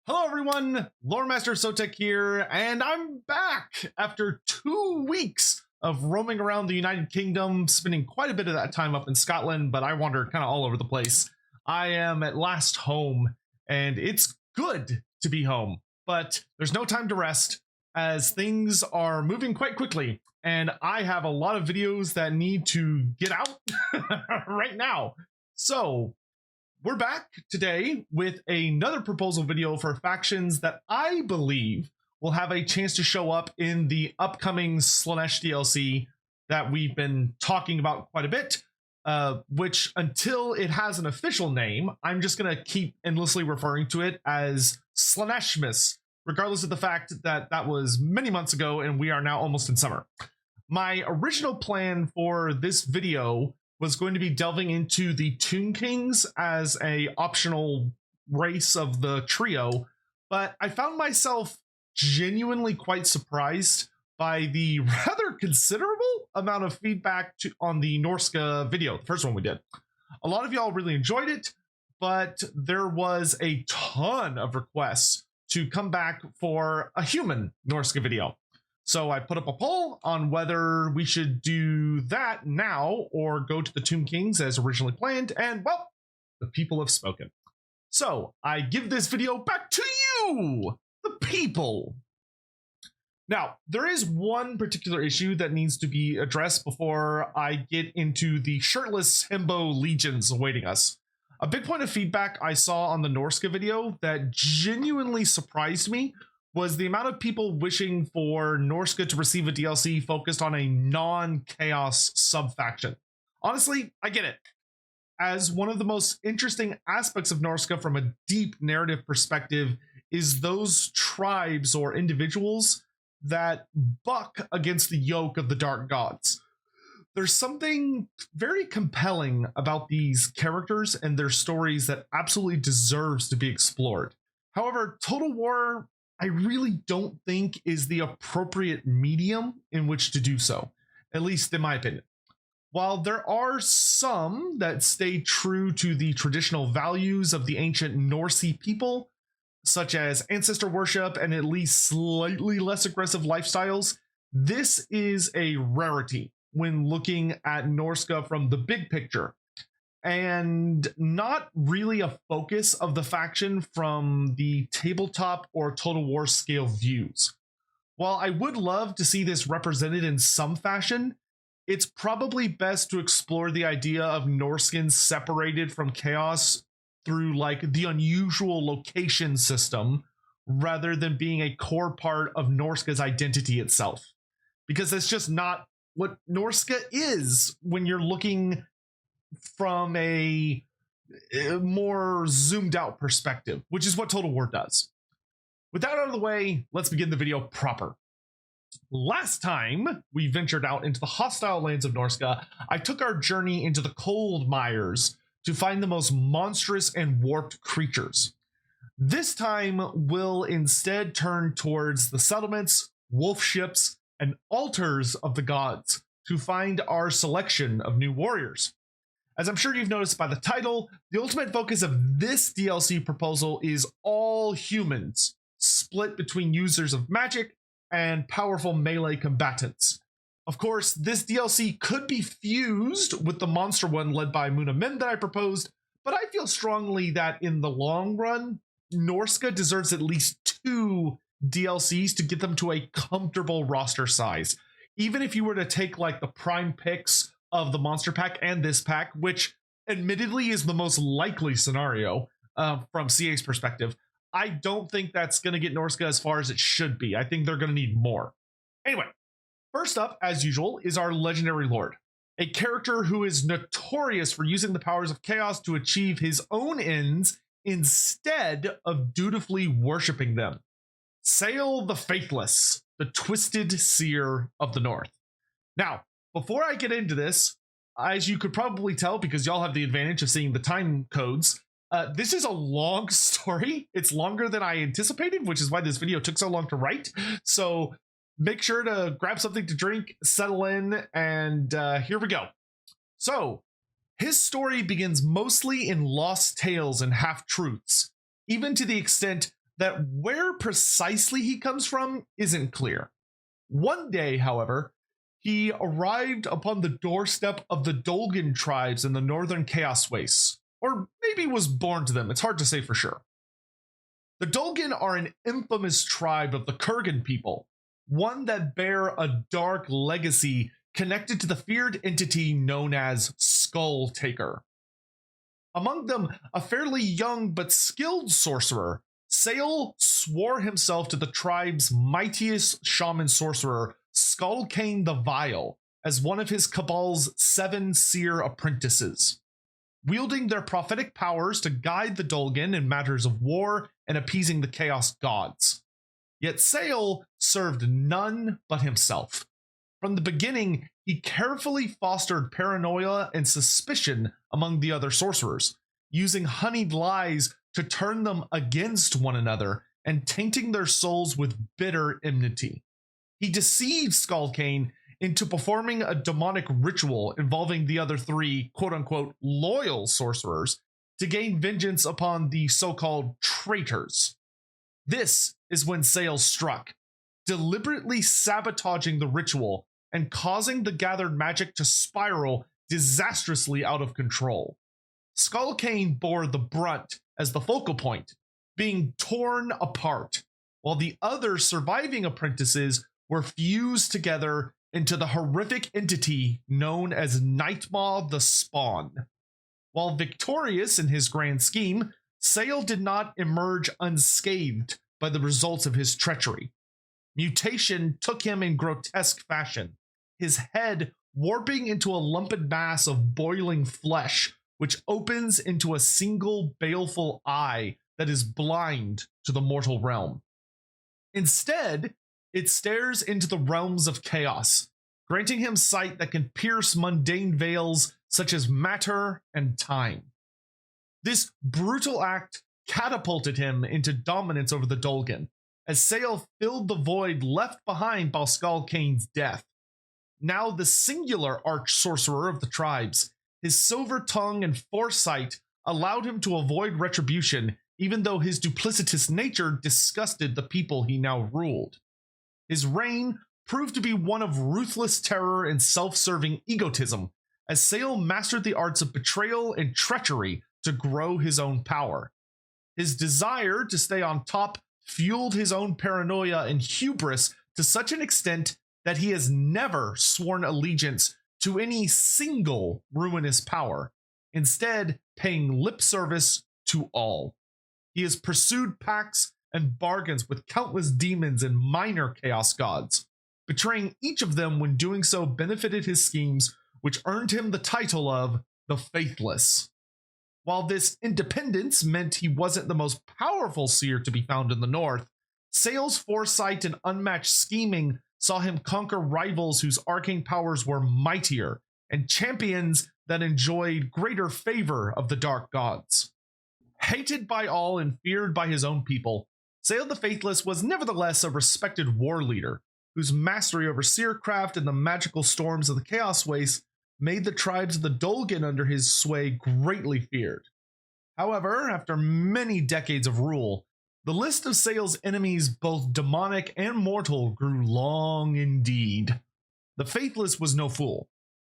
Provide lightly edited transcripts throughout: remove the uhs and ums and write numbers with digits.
Hello everyone, Loremaster Sotek here, and I'm back after 2 weeks of roaming around the United Kingdom, spending quite a bit of that time up in Scotland, but I wandered kind of all over the place. I am at last home, and it's good to be home, but there's no time to rest, as things are moving quite quickly, and I have a lot of videos that need to get out right now. So, we're back today with another proposal video for factions that I believe will have a chance to show up in the upcoming Slaanesh DLC that we've been talking about quite a bit, which until it has an official name, I'm just going to keep endlessly referring to it as Slaaneshmas, regardless of the fact that that was many months ago and we are now almost in summer. My original plan for this video was going to be delving into the Tomb Kings as a optional race of the trio, but I found myself genuinely quite surprised by the rather considerable amount of feedback on the Norsca video, the first one we did. A lot of y'all really enjoyed it, but there was a ton of requests to come back for a human Norsca video. So I put up a poll on whether we should do that now or go to the Tomb Kings as originally planned, and well, the people have spoken. So I give this video back to you, the people. Now, there is one particular issue that needs to be addressed before I get into the shirtless himbo legions awaiting us. A big point of feedback I saw on the Norsca video that genuinely surprised me was the amount of people wishing for Norsca to receive a DLC focused on a non-chaos sub-faction. Honestly, I get it. As one of the most interesting aspects of Norsca from a deep narrative perspective is those tribes or individuals that buck against the yoke of the Dark Gods. There's something very compelling about these characters and their stories that absolutely deserves to be explored. However, Total War, I really don't think is the appropriate medium in which to do so, at least in my opinion. While there are some that stay true to the traditional values of the ancient Norsca people, such as ancestor worship and at least slightly less aggressive lifestyles, this is a rarity when looking at Norsca from the big picture, and not really a focus of the faction from the tabletop or Total War scale views. While I would love to see this represented in some fashion, it's probably best to explore the idea of Norscans separated from chaos through like the unusual location system rather than being a core part of Norsca's identity itself. Because that's just not what Norsca is when you're looking from a more zoomed out perspective, which is what Total War does. With that out of the way, let's begin the video proper. Last time we ventured out into the hostile lands of Norsca, I took our journey into the cold mires to find the most monstrous and warped creatures. This time we'll instead turn towards the settlements, wolf ships, and altars of the gods to find our selection of new warriors. As I'm sure you've noticed by the title, the ultimate focus of this DLC proposal is all humans, split between users of magic and powerful melee combatants. Of course, this DLC could be fused with the monster one led by Muna Min that I proposed, but I feel strongly that in the long run, Norsca deserves at least 2 DLCs to get them to a comfortable roster size. Even if you were to take like the prime picks of the monster pack and this pack, which admittedly is the most likely scenario from CA's perspective, I don't think that's going to get Norsca as far as it should be. I think they're going to need more. Anyway, first up, as usual, is our legendary lord, a character who is notorious for using the powers of chaos to achieve his own ends instead of dutifully worshipping them. Sayl the Faithless, the twisted seer of the north. Now, before I get into this, as you could probably tell because y'all have the advantage of seeing the time codes, this is a long story. It's longer than I anticipated, which is why this video took so long to write. So make sure to grab something to drink, settle in, and here we go. So his story begins mostly in lost tales and half-truths, even to the extent that where precisely he comes from isn't clear. One day, however, he arrived upon the doorstep of the Dolgan tribes in the northern Chaos Wastes, or maybe was born to them, it's hard to say for sure. The Dolgan are an infamous tribe of the Kurgan people, one that bear a dark legacy connected to the feared entity known as Skull Taker. Among them, a fairly young but skilled sorcerer, Sayl swore himself to the tribe's mightiest Shaman-Sorcerer, Skeggi the Vile, as one of his cabal's 7 Seer apprentices. Wielding their prophetic powers to guide the Dolgan in matters of war and appeasing the Chaos Gods. Yet Sayl served none but himself. From the beginning, he carefully fostered paranoia and suspicion among the other sorcerers, using honeyed lies to turn them against one another and tainting their souls with bitter enmity. He deceived Skeggi into performing a demonic ritual involving the other 3 quote-unquote loyal sorcerers to gain vengeance upon the so-called traitors. This is when Sayl struck, deliberately sabotaging the ritual and causing the gathered magic to spiral disastrously out of control. Skeggi bore the brunt as the focal point, being torn apart, while the other surviving apprentices were fused together into the horrific entity known as Nightmaw the Spawn. While victorious in his grand scheme, Sayl did not emerge unscathed by the results of his treachery. Mutation took him in grotesque fashion, his head warping into a lumped mass of boiling flesh, which opens into a single baleful eye that is blind to the mortal realm. Instead, it stares into the realms of chaos, granting him sight that can pierce mundane veils such as matter and time. This brutal act catapulted him into dominance over the Dolgan, as Sayl filled the void left behind by Skeggi's death. Now the singular arch-sorcerer of the tribes, his silver tongue and foresight allowed him to avoid retribution, even though his duplicitous nature disgusted the people he now ruled. His reign proved to be one of ruthless terror and self-serving egotism, as Sayl mastered the arts of betrayal and treachery to grow his own power. His desire to stay on top fueled his own paranoia and hubris to such an extent that he has never sworn allegiance to any single ruinous power, instead paying lip service to all. He has pursued pacts and bargains with countless demons and minor chaos gods, betraying each of them when doing so benefited his schemes, which earned him the title of the Faithless. While this independence meant he wasn't the most powerful seer to be found in the north, Sayl's foresight and unmatched scheming saw him conquer rivals whose arcane powers were mightier, and champions that enjoyed greater favor of the dark gods. Hated by all and feared by his own people, Sayl the Faithless was nevertheless a respected war leader, whose mastery over seercraft and the magical storms of the Chaos Wastes made the tribes of the Dolgan under his sway greatly feared. However, after many decades of rule, the list of Sayl's enemies, both demonic and mortal, grew long indeed. The Faithless was no fool,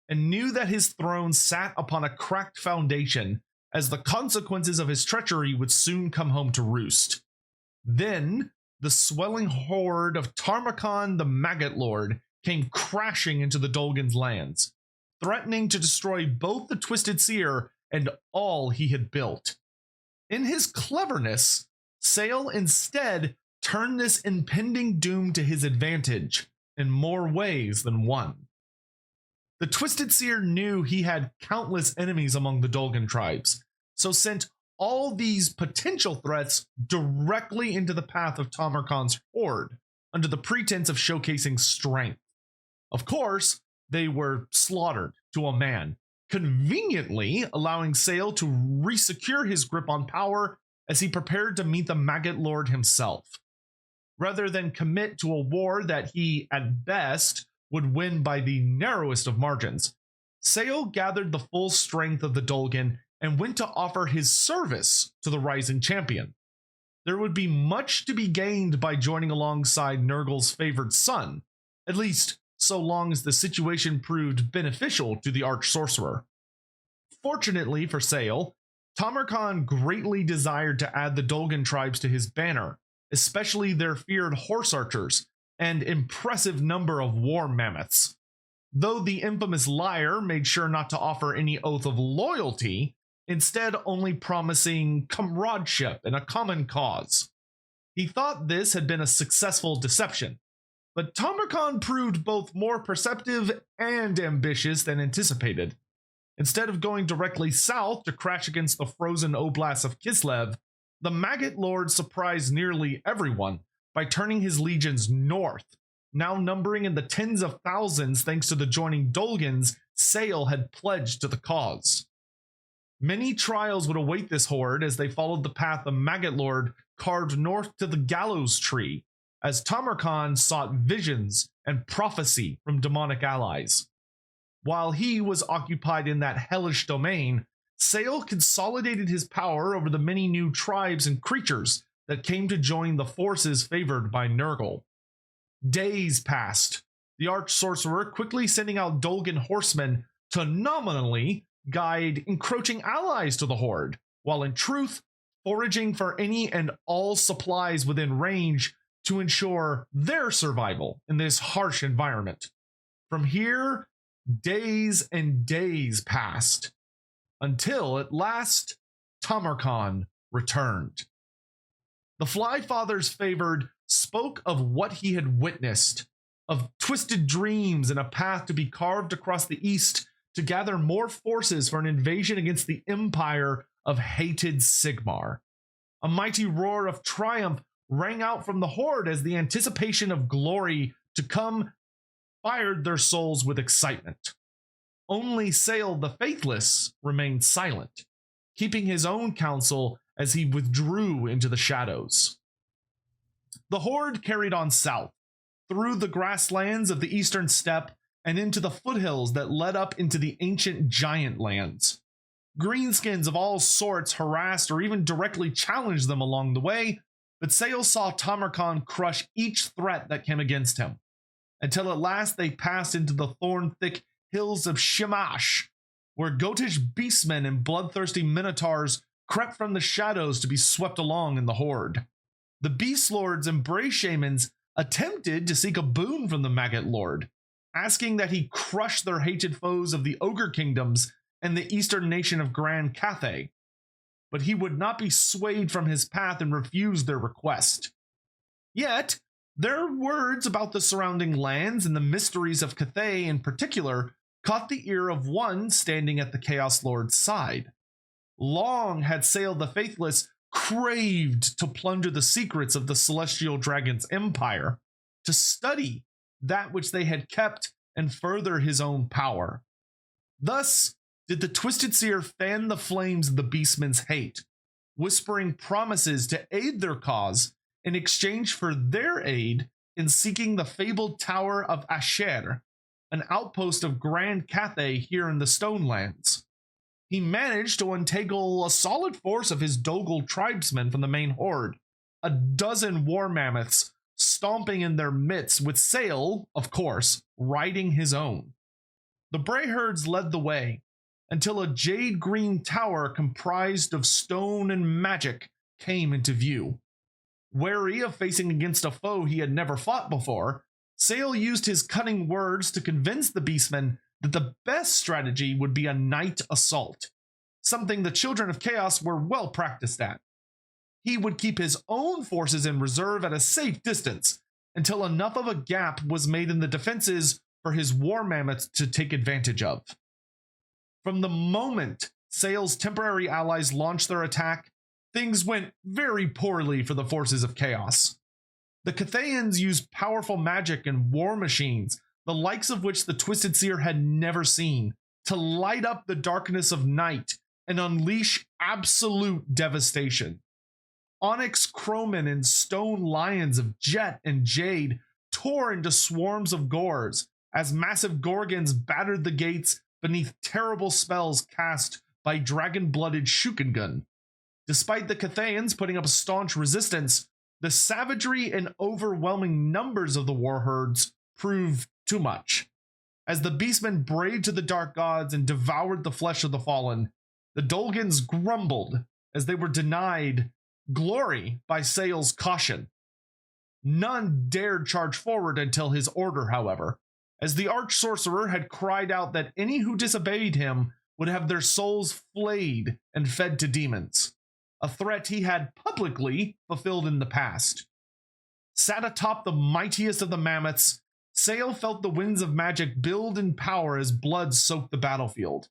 and knew that his throne sat upon a cracked foundation, as the consequences of his treachery would soon come home to roost. Then, the swelling horde of Tarmakon the Maggot Lord came crashing into the Dolgan's lands, threatening to destroy both the Twisted Seer and all he had built. In his cleverness, Sayl instead turned this impending doom to his advantage in more ways than one. The Twisted Seer knew he had countless enemies among the Dolgan tribes, so sent all these potential threats directly into the path of Tamarkon's horde, under the pretense of showcasing strength. Of course, they were slaughtered to a man, conveniently allowing Sayl to resecure his grip on power as he prepared to meet the Maggot Lord himself. Rather than commit to a war that he, at best, would win by the narrowest of margins, Sayl gathered the full strength of the Dolgan and went to offer his service to the rising champion. there would be much to be gained by joining alongside Nurgle's favored son, at least so long as the situation proved beneficial to the Arch-Sorcerer. Fortunately for Sayl, Tamarkan greatly desired to add the Dolgan tribes to his banner, especially their feared horse archers and impressive number of war mammoths. Though the infamous liar made sure not to offer any oath of loyalty, instead only promising comradeship and a common cause. He thought this had been a successful deception, but Tamarkan proved both more perceptive and ambitious than anticipated. Instead of going directly south to crash against the frozen Oblast of Kislev, the Maggot Lord surprised nearly everyone by turning his legions north, now numbering in the tens of thousands thanks to the joining Dolgans Sayl had pledged to the cause. Many trials would await this horde as they followed the path the Maggot Lord carved north to the Gallows Tree, as Tamarkan sought visions and prophecy from demonic allies. While he was occupied in that hellish domain, Sayl consolidated his power over the many new tribes and creatures that came to join the forces favored by Nurgle. Days passed, the Arch-Sorcerer quickly sending out Dolgan horsemen to nominally guide encroaching allies to the horde, while in truth foraging for any and all supplies within range to ensure their survival in this harsh environment. From here, days and days passed, until at last Tamarkan returned. The Flyfathers favored spoke of what he had witnessed, of twisted dreams and a path to be carved across the east to gather more forces for an invasion against the empire of hated Sigmar. A mighty roar of triumph rang out from the horde as the anticipation of glory to come fired their souls with excitement. Only Sayl the Faithless remained silent, keeping his own counsel as he withdrew into the shadows. The horde carried on south, through the grasslands of the eastern steppe and into the foothills that led up into the ancient giant lands. Greenskins of all sorts harassed or even directly challenged them along the way, but Sayl saw Tamarkan crush each threat that came against him, until at last they passed into the thorn-thick hills of Shamash, where goatish beastmen and bloodthirsty minotaurs crept from the shadows to be swept along in the horde. The Beast Lords and Bray Shamans attempted to seek a boon from the Maggot Lord, asking that he crush their hated foes of the Ogre Kingdoms and the eastern nation of Grand Cathay, but he would not be swayed from his path and refused their request. Yet, their words about the surrounding lands and the mysteries of Cathay in particular caught the ear of one standing at the Chaos Lord's side. Long had Sayl the Faithless craved to plunder the secrets of the Celestial Dragon's empire, to study that which they had kept and further his own power. Thus did the Twisted Seer fan the flames of the Beastmen's hate, whispering promises to aid their cause in exchange for their aid in seeking the fabled Tower of Asher, an outpost of Grand Cathay here in the Stonelands. He managed to untangle a solid force of his Dogal tribesmen from the main horde, a dozen war mammoths stomping in their midst, with Sayl, of course, riding his own. The Bray herds led the way, until a jade green tower comprised of stone and magic came into view. Wary of facing against a foe he had never fought before, Sayl used his cunning words to convince the beastmen that the best strategy would be a night assault, something the Children of Chaos were well practiced at. He would keep his own forces in reserve at a safe distance until enough of a gap was made in the defenses for his war mammoths to take advantage of. From the moment Sayl's temporary allies launched their attack, things went very poorly for the forces of Chaos. The Cathayans used powerful magic and war machines, the likes of which the Twisted Seer had never seen, to light up the darkness of night and unleash absolute devastation. Onyx crowmen and stone lions of jet and jade tore into swarms of gores as massive gorgons battered the gates beneath terrible spells cast by dragon-blooded Shukengun. Despite the Cathayans putting up a staunch resistance, the savagery and overwhelming numbers of the war herds proved too much. As the beastmen brayed to the dark gods and devoured the flesh of the fallen, the Dolgans grumbled as they were denied glory by Sayl's caution. None dared charge forward until his order, however, as the Arch-Sorcerer had cried out that any who disobeyed him would have their souls flayed and fed to demons, a threat he had publicly fulfilled in the past. Sat atop the mightiest of the mammoths, Sayl felt the winds of magic build in power as blood soaked the battlefield.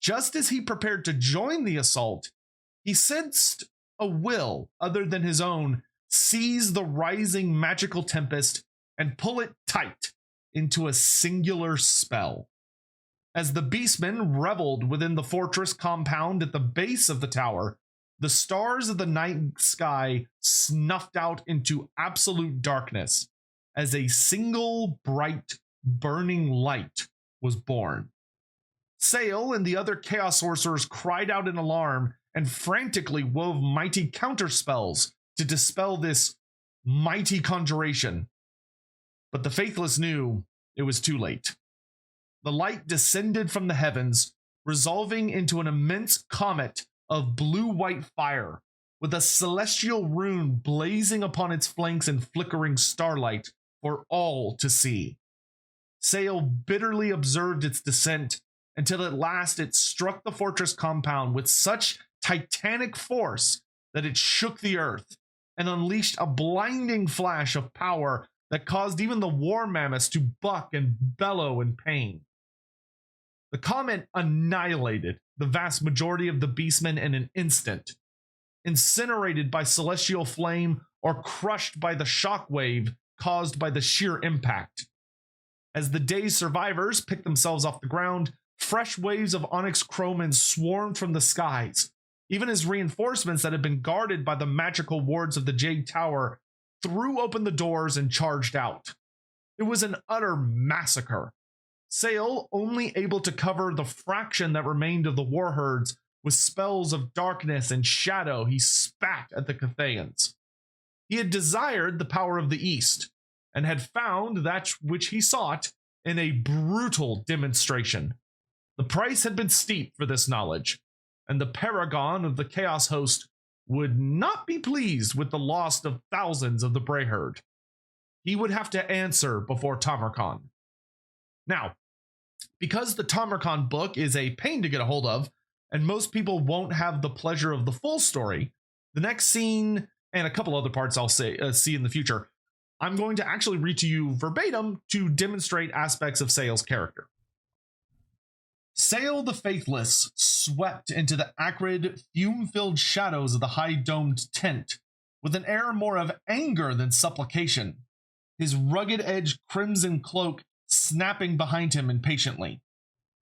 Just as he prepared to join the assault, he sensed a will other than his own seize the rising magical tempest and pull it tight into a singular spell. As the beastmen reveled within the fortress compound at the base of the tower, the stars of the night sky snuffed out into absolute darkness as a single bright, burning light was born. Sayl and the other Chaos Sorcerers cried out in alarm and frantically wove mighty counterspells to dispel this mighty conjuration. But the Faithless knew it was too late. The light descended from the heavens, resolving into an immense comet of blue-white fire, with a celestial rune blazing upon its flanks and flickering starlight for all to see. Sayl bitterly observed its descent until at last it struck the fortress compound with such titanic force that it shook the earth and unleashed a blinding flash of power that caused even the war mammoths to buck and bellow in pain. The comet annihilated the vast majority of the beastmen in an instant, incinerated by celestial flame or crushed by the shockwave caused by the sheer impact. As the day's survivors picked themselves off the ground, fresh waves of onyx crowmen swarmed from the skies, even as reinforcements that had been guarded by the magical wards of the Jade Tower threw open the doors and charged out. It was an utter massacre. Sayl, only able to cover the fraction that remained of the war herds with spells of darkness and shadow, he spat at the Cathayans. He had desired the power of the East, and had found that which he sought in a brutal demonstration. The price had been steep for this knowledge, and the paragon of the Chaos host would not be pleased with the loss of thousands of the Brayherd. He would have to answer before Tamarkand. Now, because the Tamarkand book is a pain to get a hold of, and most people won't have the pleasure of the full story, the next scene and a couple other parts I'll see in the future, I'm going to actually read to you verbatim to demonstrate aspects of Sayl's character. Sayl the Faithless swept into the acrid, fume-filled shadows of the high-domed tent with an air more of anger than supplication, his rugged-edged crimson cloak snapping behind him impatiently.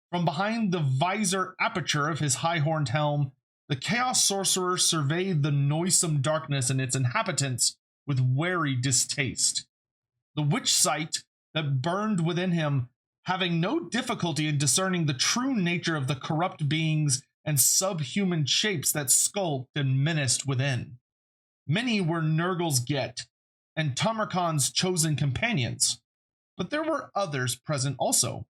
From behind the visor aperture of his high-horned helm, the Chaos Sorcerer surveyed the noisome darkness and its inhabitants with wary distaste. The witch sight that burned within him, having no difficulty in discerning the true nature of the corrupt beings and subhuman shapes that skulked and menaced within. Many were Nurgle's Get and Tamarkand's chosen companions, but there were others present also,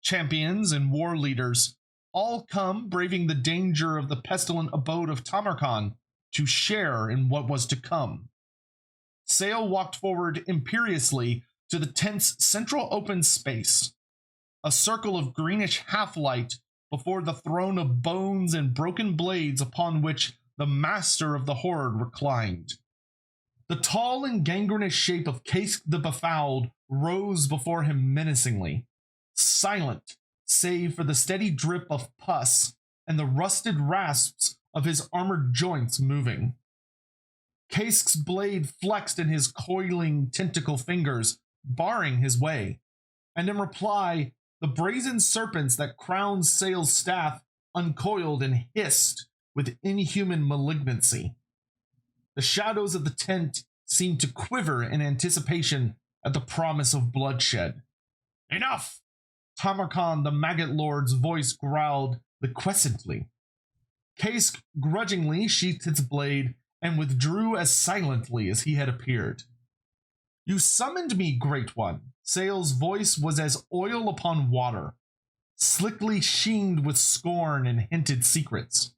champions and war leaders, all come braving the danger of the pestilent abode of Tamarkand to share in what was to come. Sayl walked forward imperiously to the tent's central open space, a circle of greenish half-light before the throne of bones and broken blades upon which the master of the horde reclined. The tall and gangrenous shape of Kask the Befouled rose before him menacingly, silent save for the steady drip of pus and the rusted rasps of his armored joints moving. Kask's blade flexed in his coiling tentacle fingers, barring his way, and in reply, the brazen serpents that crowned Sayl's staff uncoiled and hissed with inhuman malignancy. The shadows of the tent seemed to quiver in anticipation at the promise of bloodshed. Enough! Tamarkand the Maggot Lord's voice growled liquescently. Kask grudgingly sheathed its blade and withdrew as silently as he had appeared. You summoned me, Great One. Sayl's voice was as oil upon water, slickly sheened with scorn and hinted secrets.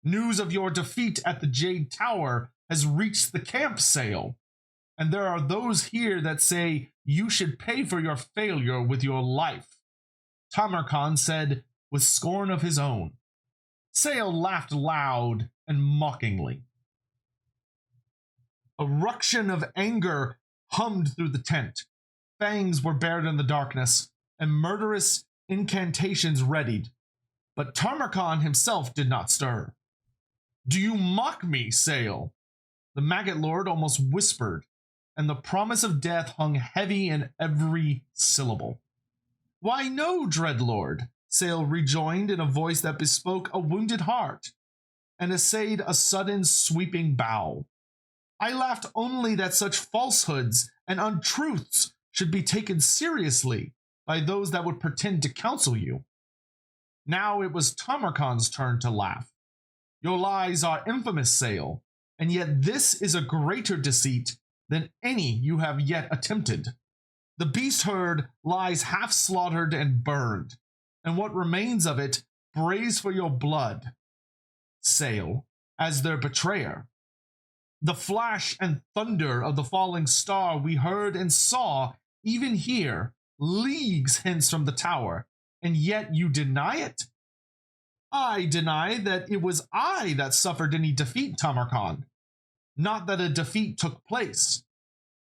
News of your defeat at the Jade Tower has reached the camp, Sayl, and there are those here that say you should pay for your failure with your life, Tamarkan said with scorn of his own. Sayl laughed loud and mockingly. A ruction of anger hummed through the tent. Fangs were bared in the darkness, and murderous incantations readied. But Tamarkan himself did not stir. Do you mock me, Sayl? The Maggot Lord almost whispered, and the promise of death hung heavy in every syllable. Why no, Dreadlord, Sayl rejoined in a voice that bespoke a wounded heart, and essayed a sudden sweeping bow. I laughed only that such falsehoods and untruths should be taken seriously by those that would pretend to counsel you. Now it was Tamarkan's turn to laugh. Your lies are infamous, Sayl, and yet this is a greater deceit than any you have yet attempted. The beast herd lies half slaughtered and burned, and what remains of it brays for your blood, Sayl, as their betrayer. The flash and thunder of the falling star we heard and saw even here, leagues hence from the tower, and yet you deny it? I deny that it was I that suffered any defeat, Tamarkan, not that a defeat took place.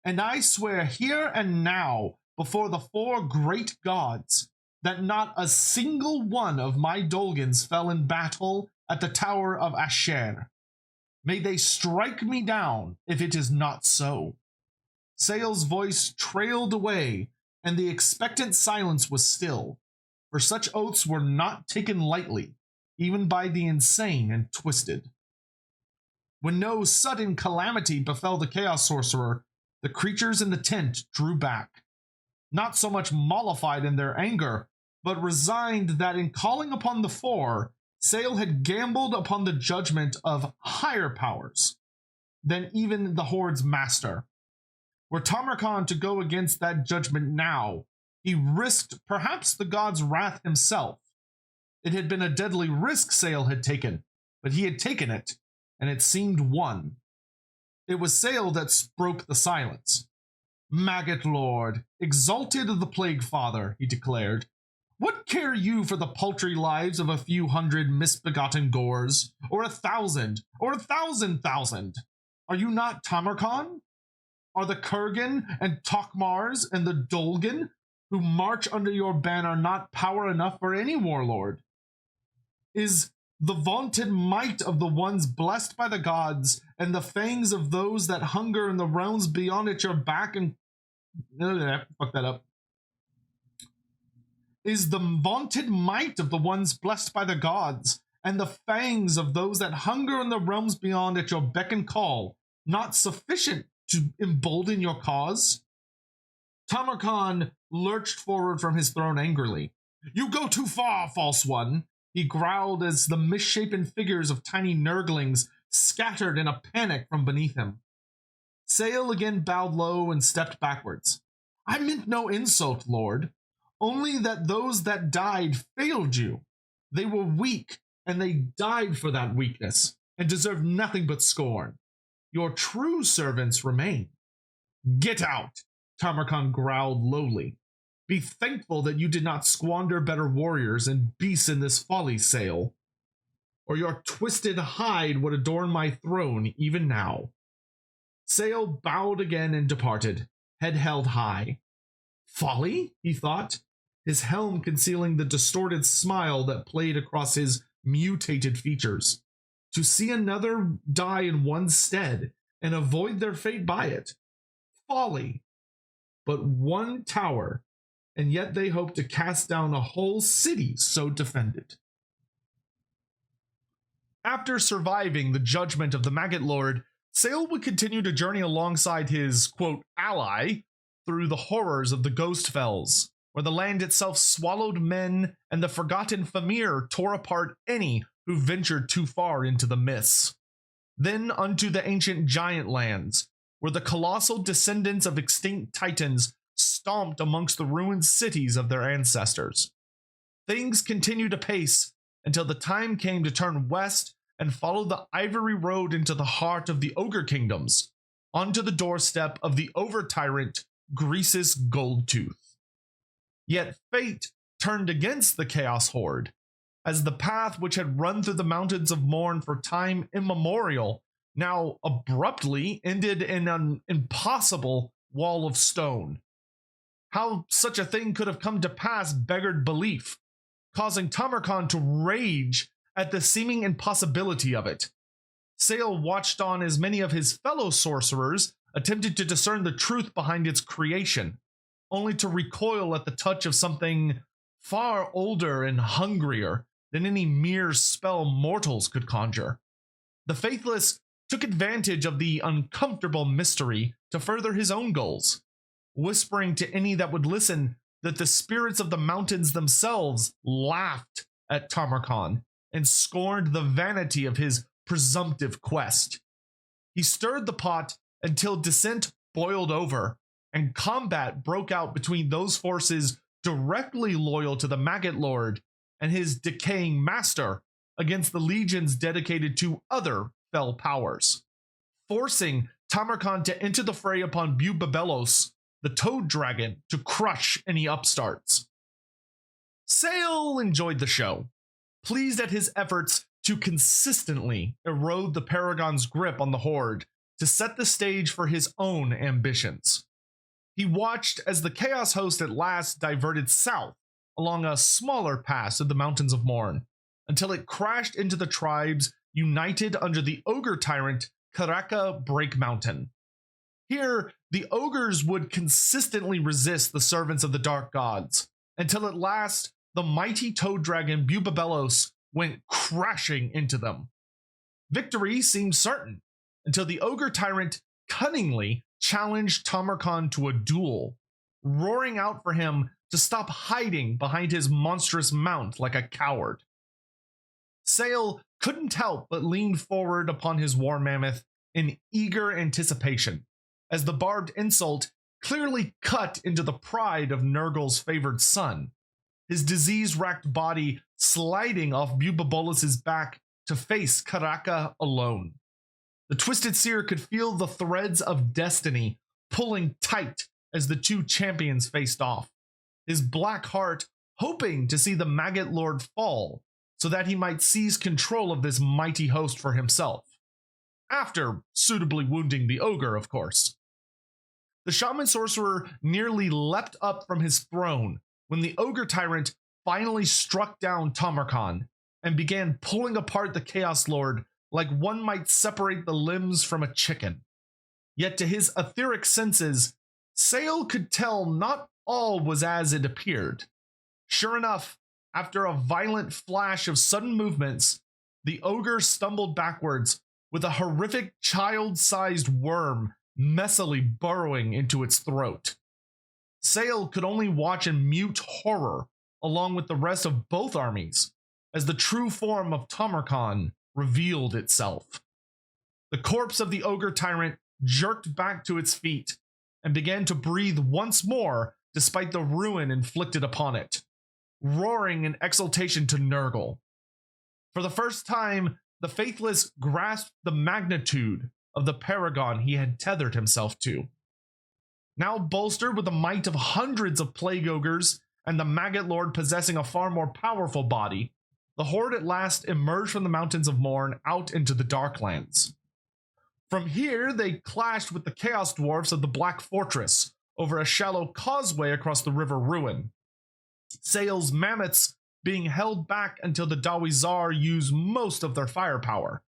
And I swear here and now, before the four great gods, that not a single one of my Dolgans fell in battle at the Tower of Asher. May they strike me down if it is not so. Sayl's voice trailed away, and the expectant silence was still, for such oaths were not taken lightly, even by the insane and twisted. When no sudden calamity befell the Chaos Sorcerer, the creatures in the tent drew back, not so much mollified in their anger, but resigned that in calling upon the four, Sayl had gambled upon the judgment of higher powers than even the Horde's master. Were Tamarkan to go against that judgment now, he risked perhaps the god's wrath himself. It had been a deadly risk Sayl had taken, but he had taken it, and it seemed won. It was Sayl that broke the silence. Maggot Lord, exalted of the Plague Father, he declared, what care you for the paltry lives of a few hundred misbegotten gores, or 1,000, or 1,000,000? Are you not Tamarkan? Are the Kurgan and Tokmars and the Dolgan who march under your banner not power enough for any warlord? Is the vaunted might of the ones blessed by the gods and the fangs of those that hunger in the realms beyond at your back and fuck that up. Is the vaunted might of the ones blessed by the gods and the fangs of those that hunger in the realms beyond at your beck and call not sufficient to embolden your cause? Tamarkan lurched forward from his throne angrily. You go too far, false one, he growled as the misshapen figures of tiny nurglings scattered in a panic from beneath him. Sayl again bowed low and stepped backwards. I meant no insult, Lord, only that those that died failed you. They were weak, and they died for that weakness, and deserve nothing but scorn. Your true servants remain. Get out, Tamarkan growled lowly. Be thankful that you did not squander better warriors and beasts in this folly, Sayl, or your twisted hide would adorn my throne even now. Sayl bowed again and departed, head held high. Folly, he thought, his helm concealing the distorted smile that played across his mutated features. To see another die in one's stead and avoid their fate by it. Folly. But one tower, and yet they hope to cast down a whole city so defended. After surviving the judgment of the Maggot Lord, Sayl would continue to journey alongside his, quote, ally through the horrors of the Ghost Fells, where the land itself swallowed men and the forgotten Famir tore apart any who ventured too far into the mists. Then unto the ancient giant lands, where the colossal descendants of extinct titans stomped amongst the ruined cities of their ancestors. Things continued apace until the time came to turn west and follow the ivory road into the heart of the ogre kingdoms, onto the doorstep of the over-tyrant Greasus Goldtooth. Yet fate turned against the Chaos Horde, as the path which had run through the mountains of Morn for time immemorial now abruptly ended in an impossible wall of stone. How such a thing could have come to pass beggared belief, causing Tamarkan to rage at the seeming impossibility of it. Sayl watched on as many of his fellow sorcerers attempted to discern the truth behind its creation, only to recoil at the touch of something far older and hungrier than any mere spell mortals could conjure. The Faithless took advantage of the uncomfortable mystery to further his own goals, whispering to any that would listen that the spirits of the mountains themselves laughed at Tamarkan and scorned the vanity of his presumptive quest. He stirred the pot until dissent boiled over, and combat broke out between those forces directly loyal to the Maggot Lord and his decaying master against the legions dedicated to other fell powers, forcing Tamarkan to enter the fray upon Bubabelos, the Toad Dragon, to crush any upstarts. Sayl enjoyed the show, pleased at his efforts to consistently erode the Paragon's grip on the Horde to set the stage for his own ambitions. He watched as the Chaos Host at last diverted south along a smaller pass of the Mountains of Morn, until it crashed into the tribes united under the ogre tyrant Karaka Break Mountain. Here, the ogres would consistently resist the servants of the dark gods, until at last the mighty toad dragon Bubabelos went crashing into them. Victory seemed certain, until the ogre tyrant cunningly challenged Tamarkan to a duel, roaring out for him to stop hiding behind his monstrous mount like a coward. Sayl couldn't help but lean forward upon his war mammoth in eager anticipation, as the barbed insult clearly cut into the pride of Nurgle's favored son, his disease-racked body sliding off Bubabolus' back to face Karaka alone. The twisted seer could feel the threads of destiny pulling tight as the two champions faced off, his black heart hoping to see the Maggot Lord fall so that he might seize control of this mighty host for himself. After suitably wounding the ogre, of course. The Shaman-Sorcerer nearly leapt up from his throne when the ogre tyrant finally struck down Tamarkan and began pulling apart the Chaos Lord like one might separate the limbs from a chicken. Yet to his etheric senses, Sayl could tell not all was as it appeared. Sure enough, after a violent flash of sudden movements, the ogre stumbled backwards with a horrific child-sized worm messily burrowing into its throat. Sayl could only watch in mute horror along with the rest of both armies as the true form of Tamarkan revealed itself. The corpse of the ogre tyrant jerked back to its feet and began to breathe once more despite the ruin inflicted upon it, roaring in exultation to Nurgle. For the first time, the Faithless grasped the magnitude of the paragon he had tethered himself to. Now bolstered with the might of hundreds of plague ogres and the Maggot Lord possessing a far more powerful body, the Horde at last emerged from the Mountains of Morn out into the Darklands. From here, they clashed with the Chaos Dwarfs of the Black Fortress over a shallow causeway across the River Ruin. Sayl's mammoths being held back until the Dawizar used most of their firepower.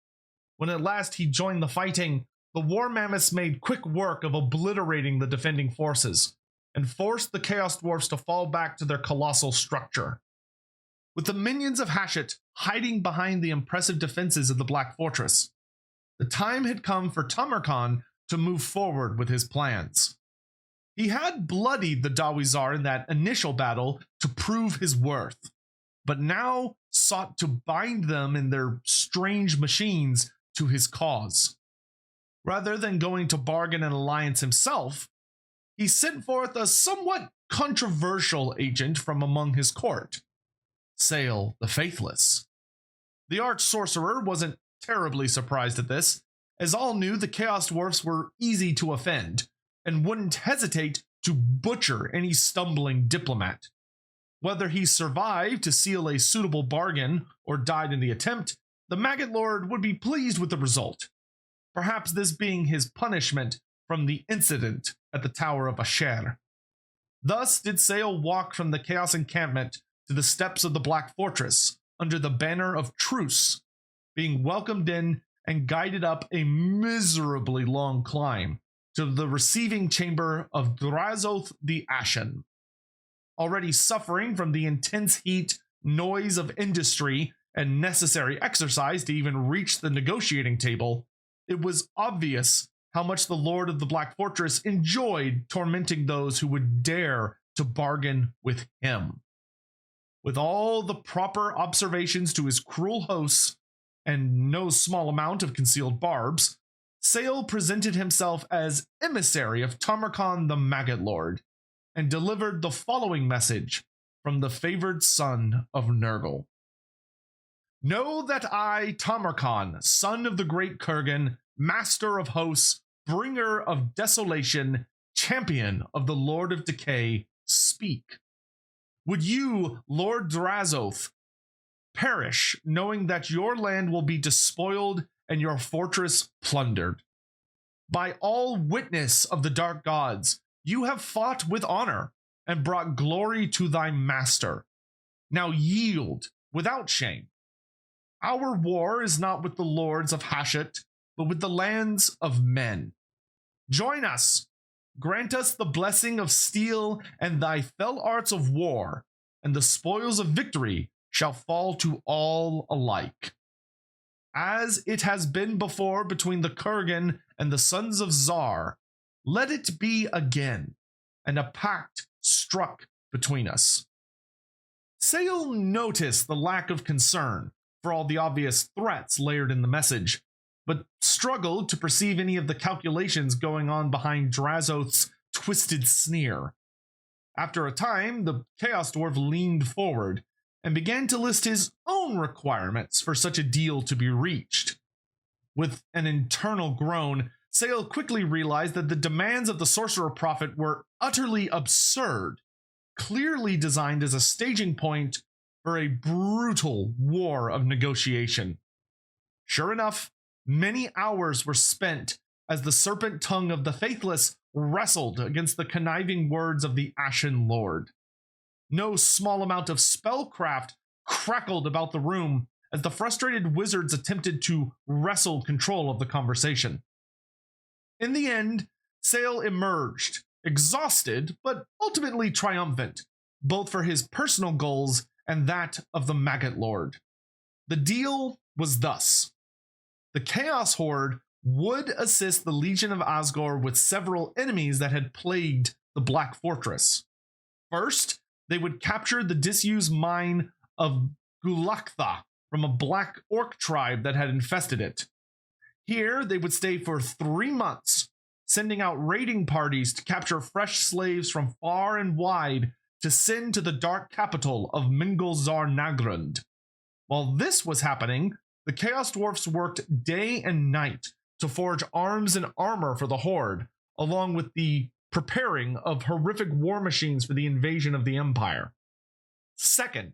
When at last he joined the fighting, the war mammoths made quick work of obliterating the defending forces and forced the Chaos Dwarfs to fall back to their colossal structure. With the minions of Hashut hiding behind the impressive defenses of the Black Fortress, the time had come for Tamarkan to move forward with his plans. He had bloodied the Dawizar in that initial battle to prove his worth, but now sought to bind them in their strange machines to his cause. Rather than going to bargain an alliance himself, he sent forth a somewhat controversial agent from among his court, Sayl the Faithless. The arch-sorcerer wasn't terribly surprised at this, as all knew the Chaos Dwarfs were easy to offend, and wouldn't hesitate to butcher any stumbling diplomat. Whether he survived to seal a suitable bargain or died in the attempt, the Maggot Lord would be pleased with the result, perhaps this being his punishment from the incident at the Tower of Asher. Thus did Sayl walk from the Chaos encampment to the steps of the Black Fortress under the banner of truce, being welcomed in and guided up a miserably long climb to the receiving chamber of Drazoth the Ashen. Already suffering from the intense heat, noise of industry, and necessary exercise to even reach the negotiating table, it was obvious how much the Lord of the Black Fortress enjoyed tormenting those who would dare to bargain with him. With all the proper observations to his cruel hosts, and no small amount of concealed barbs, Sayl presented himself as emissary of Tamarkan the Maggot Lord, and delivered the following message from the favored son of Nurgle. Know that I, Tamarkan, son of the great Kurgan, master of hosts, bringer of desolation, champion of the Lord of Decay, speak. Would you, Lord Drazoth, perish knowing that your land will be despoiled and your fortress plundered? By all witness of the dark gods, you have fought with honor and brought glory to thy master. Now yield without shame. Our war is not with the lords of Hashut, but with the lands of men. Join us. Grant us the blessing of steel and thy fell arts of war, and the spoils of victory shall fall to all alike. As it has been before between the Kurgan and the sons of Zar, let it be again, and a pact struck between us. Sayl noticed the lack of concern for all the obvious threats layered in the message, but struggled to perceive any of the calculations going on behind Drazoth's twisted sneer. After a time, the Chaos Dwarf leaned forward and began to list his own requirements for such a deal to be reached. With an internal groan, Sayl quickly realized that the demands of the Sorcerer Prophet were utterly absurd, clearly designed as a staging point for a brutal war of negotiation. Sure enough, many hours were spent as the serpent tongue of the Faithless wrestled against the conniving words of the Ashen Lord. No small amount of spellcraft crackled about the room as the frustrated wizards attempted to wrestle control of the conversation. In the end, Sayl emerged, exhausted but ultimately triumphant, both for his personal goals and that of the Maggot Lord. The deal was thus. The Chaos Horde would assist the Legion of Asgore with several enemies that had plagued the Black Fortress. First, they would capture the disused mine of Gulaktha from a black orc tribe that had infested it. Here, they would stay for 3 months, sending out raiding parties to capture fresh slaves from far and wide to send to the dark capital of Mingolzar Nagrund. While this was happening, the Chaos Dwarfs worked day and night to forge arms and armor for the Horde, along with the preparing of horrific war machines for the invasion of the Empire. Second,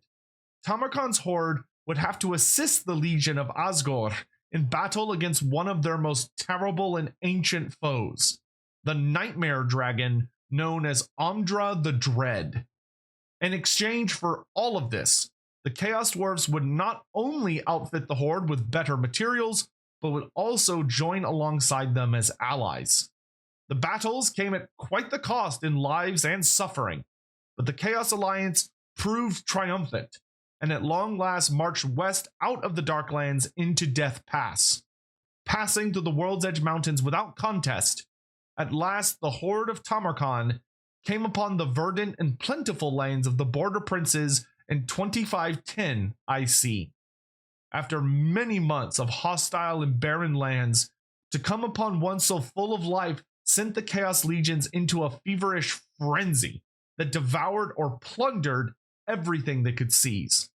Tamarkan's Horde would have to assist the Legion of Asgore in battle against one of their most terrible and ancient foes, the Nightmare Dragon known as Omdra the Dread. In exchange for all of this, the Chaos Dwarfs would not only outfit the Horde with better materials, but would also join alongside them as allies. The battles came at quite the cost in lives and suffering, but the Chaos Alliance proved triumphant, and at long last marched west out of the Darklands into Death Pass. Passing through the World's Edge Mountains without contest, at last the Horde of Tamarkan came upon the verdant and plentiful lands of the Border Princes in 2510 IC. After many months of hostile and barren lands, to come upon one so full of life sent the Chaos Legions into a feverish frenzy that devoured or plundered everything they could seize.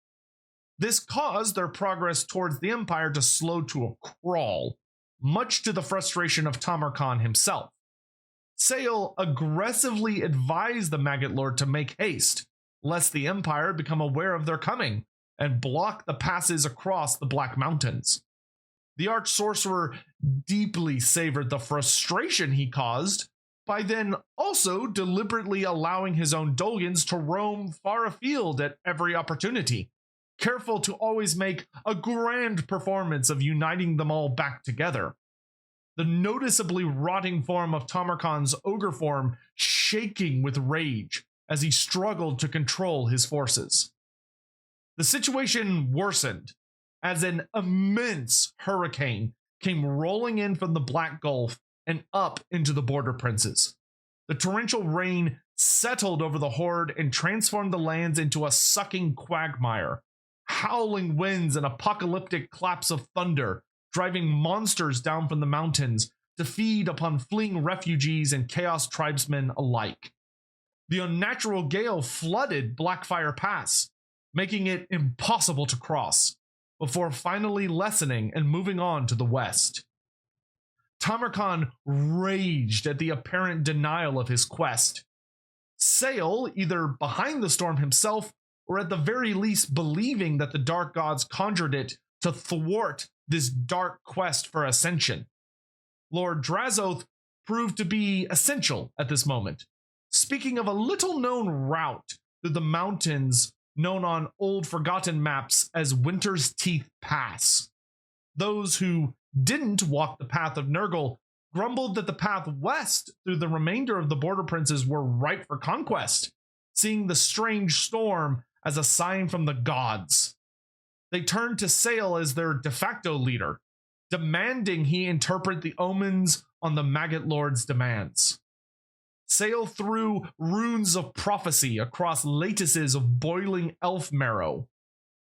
This caused their progress towards the Empire to slow to a crawl, much to the frustration of Tamarkan himself. Sayl aggressively advised the Maggot Lord to make haste, lest the Empire become aware of their coming and block the passes across the Black Mountains. The Arch-Sorcerer deeply savored the frustration he caused by then also deliberately allowing his own Dolgans to roam far afield at every opportunity, careful to always make a grand performance of uniting them all back together. The noticeably rotting form of Tamarkan's ogre form shaking with rage as he struggled to control his forces. The situation worsened as an immense hurricane came rolling in from the Black Gulf and up into the Border Princes. The torrential rain settled over the horde and transformed the lands into a sucking quagmire. Howling winds and apocalyptic claps of thunder driving monsters down from the mountains to feed upon fleeing refugees and chaos tribesmen alike. The unnatural gale flooded Blackfire Pass, making it impossible to cross, before finally lessening and moving on to the west. Tamarkan raged at the apparent denial of his quest. Sayl, either behind the storm himself or at the very least believing that the dark gods conjured it to thwart this dark quest for ascension. Lord Drazoth proved to be essential at this moment, speaking of a little-known route through the mountains known on old forgotten maps as Winter's Teeth Pass. Those who didn't walk the path of Nurgle grumbled that the path west through the remainder of the Border Princes were ripe for conquest, seeing the strange storm as a sign from the gods. They turned to Sayl as their de facto leader, demanding he interpret the omens on the Maggot Lord's demands. Sayl threw runes of prophecy across lattices of boiling elf marrow,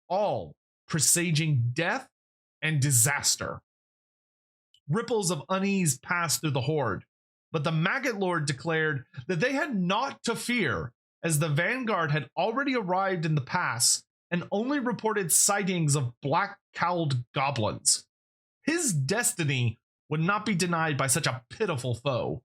all presaging death and disaster. Ripples of unease passed through the horde, but the Maggot Lord declared that they had naught to fear, as the vanguard had already arrived in the pass and only reported sightings of black-cowled goblins. His destiny would not be denied by such a pitiful foe.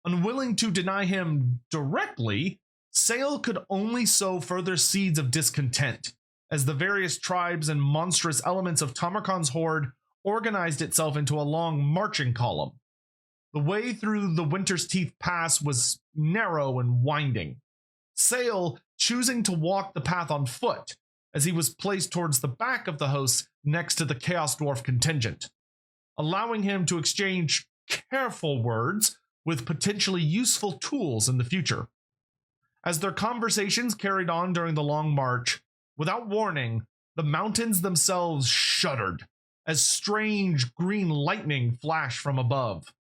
Unwilling to deny him directly, Sayl could only sow further seeds of discontent, as the various tribes and monstrous elements of Tamarkan's horde organized itself into a long marching column. The way through the Winter's Teeth Pass was narrow and winding, Sayl choosing to walk the path on foot, as he was placed towards the back of the host next to the Chaos Dwarf contingent, allowing him to exchange careful words with potentially useful tools in the future. As their conversations carried on during the long march, without warning, the mountains themselves shuddered as strange green lightning flashed from above.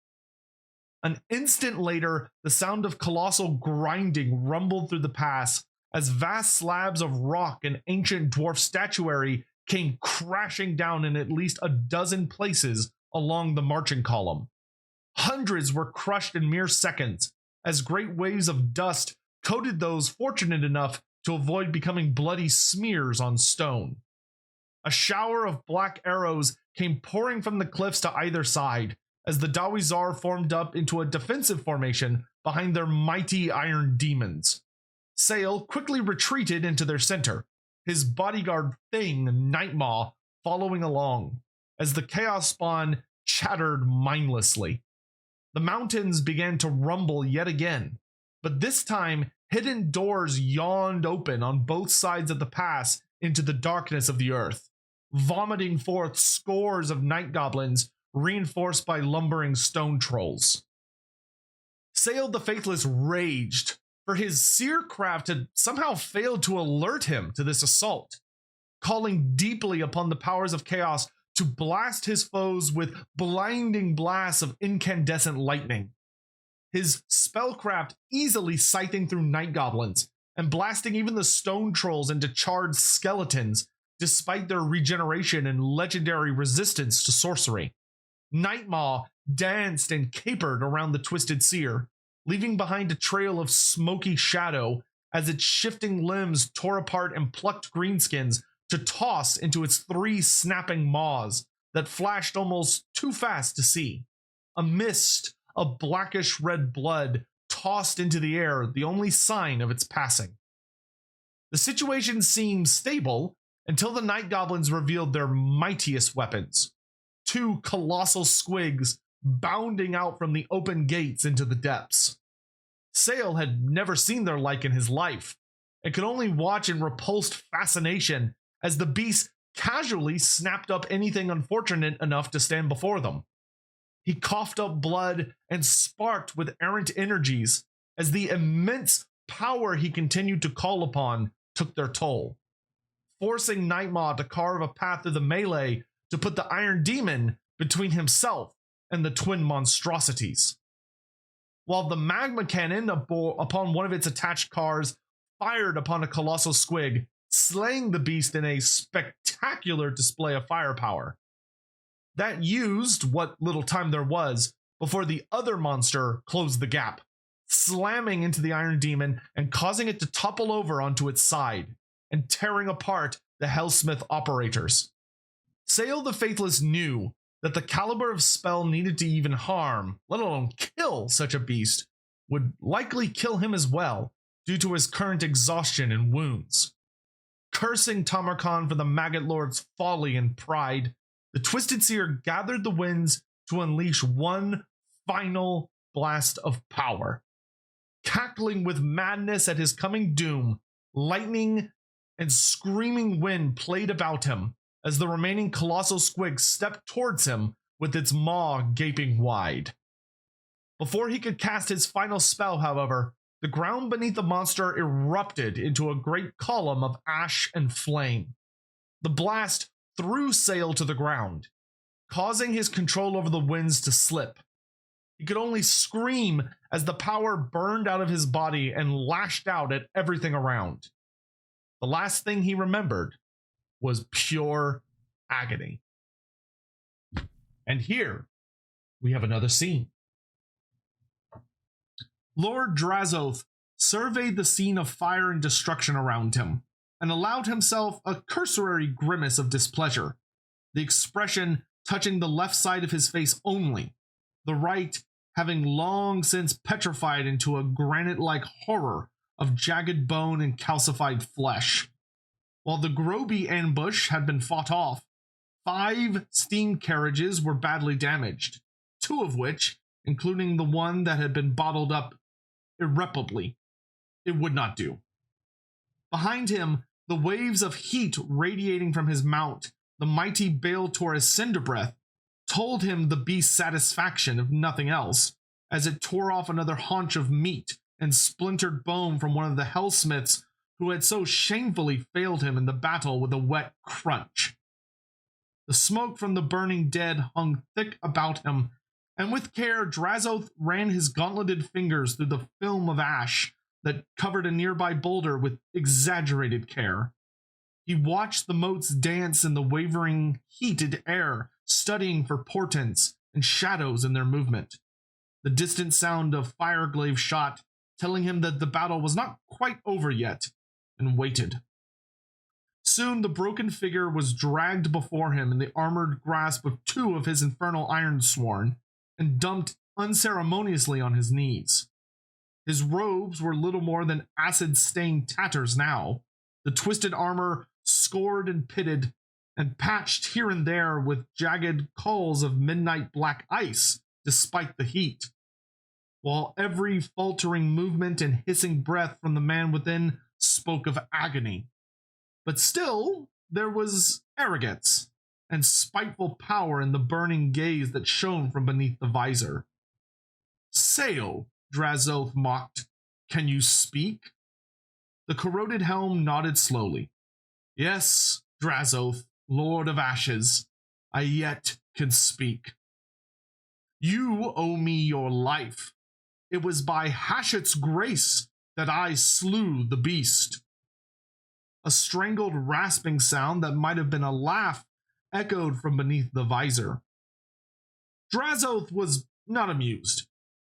An instant later, the sound of colossal grinding rumbled through the pass as vast slabs of rock and ancient dwarf statuary came crashing down in at least a dozen places along the marching column. Hundreds were crushed in mere seconds, as great waves of dust coated those fortunate enough to avoid becoming bloody smears on stone. A shower of black arrows came pouring from the cliffs to either side, as the Dawizar formed up into a defensive formation behind their mighty iron demons. Sayl quickly retreated into their center, his bodyguard Thing, Nightmaw, following along, as the Chaos Spawn chattered mindlessly. The mountains began to rumble yet again, but this time hidden doors yawned open on both sides of the pass into the darkness of the earth, vomiting forth scores of night goblins reinforced by lumbering stone trolls. Sayl the Faithless raged, for his Seer craft had somehow failed to alert him to this assault, calling deeply upon the powers of chaos to blast his foes with blinding blasts of incandescent lightning. His spellcraft easily scything through night goblins, and blasting even the stone trolls into charred skeletons, despite their regeneration and legendary resistance to sorcery. Nightmaw danced and capered around the twisted seer, leaving behind a trail of smoky shadow as its shifting limbs tore apart and plucked greenskins to toss into its 3 snapping maws that flashed almost too fast to see. A mist of blackish red blood tossed into the air, the only sign of its passing. The situation seemed stable until the night goblins revealed their mightiest weapons. 2 colossal squigs bounding out from the open gates into the depths. Sayl had never seen their like in his life, and could only watch in repulsed fascination as the beast casually snapped up anything unfortunate enough to stand before them. He coughed up blood and sparked with errant energies as the immense power he continued to call upon took their toll, forcing Nightmaw to carve a path through the melee to put the Iron Demon between himself and the twin monstrosities. While the magma cannon upon one of its attached cars fired upon a colossal squig, slaying the beast in a spectacular display of firepower. That used what little time there was before the other monster closed the gap, slamming into the Iron Demon and causing it to topple over onto its side and tearing apart the Hellsmith operators. Sayl the Faithless knew that the caliber of spell needed to even harm, let alone kill such a beast, would likely kill him as well due to his current exhaustion and wounds. Cursing Tamarkan for the Maggot Lord's folly and pride, the Twisted Seer gathered the winds to unleash one final blast of power. Cackling with madness at his coming doom, lightning and screaming wind played about him as the remaining colossal squig stepped towards him with its maw gaping wide. Before he could cast his final spell, however, the ground beneath the monster erupted into a great column of ash and flame. The blast threw Sayl to the ground, causing his control over the winds to slip. He could only scream as the power burned out of his body and lashed out at everything around. The last thing he remembered was pure agony. And here we have another scene. Lord Drazoth surveyed the scene of fire and destruction around him, and allowed himself a cursory grimace of displeasure, the expression touching the left side of his face only, the right having long since petrified into a granite-like horror of jagged bone and calcified flesh. While the Groby ambush had been fought off, 5 steam carriages were badly damaged, 2 of which, including the one that had been bottled up irreparably, it would not do. Behind him, the waves of heat radiating from his mount, the mighty Bale-Taurus Cinderbreath, told him the beast's satisfaction, if nothing else, as it tore off another haunch of meat and splintered bone from one of the hellsmiths who had so shamefully failed him in the battle with a wet crunch. The smoke from the burning dead hung thick about him, and with care Drazoth ran his gauntleted fingers through the film of ash that covered a nearby boulder with exaggerated care. He watched the motes dance in the wavering, heated air, studying for portents and shadows in their movement. The distant sound of fireglaive shot telling him that the battle was not quite over yet, and waited. Soon the broken figure was dragged before him in the armored grasp of 2 of his infernal ironsworn, and dumped unceremoniously on his knees. His robes were little more than acid-stained tatters now, the twisted armor scored and pitted, and patched here and there with jagged culls of midnight black ice despite the heat, while every faltering movement and hissing breath from the man within spoke of agony. But still, there was arrogance and spiteful power in the burning gaze that shone from beneath the visor. "Sayl," Drazoth mocked, "can you speak?" The corroded helm nodded slowly. "Yes, Drazoth, Lord of Ashes, I yet can speak. You owe me your life. It was by Hashet's grace that I slew the beast." A strangled, rasping sound that might have been a laugh echoed from beneath the visor. Drazoth was not amused,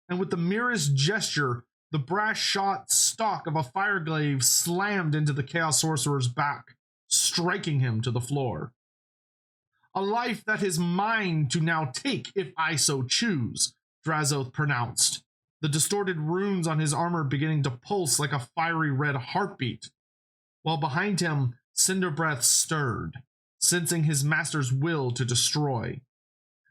and with the merest gesture, the brass shot stock of a fireglaive slammed into the Chaos Sorcerer's back, striking him to the floor. "A life that is mine to now take if I so choose," Drazoth pronounced, the distorted runes on his armor beginning to pulse like a fiery red heartbeat, while behind him Cinderbreath stirred, sensing his master's will to destroy.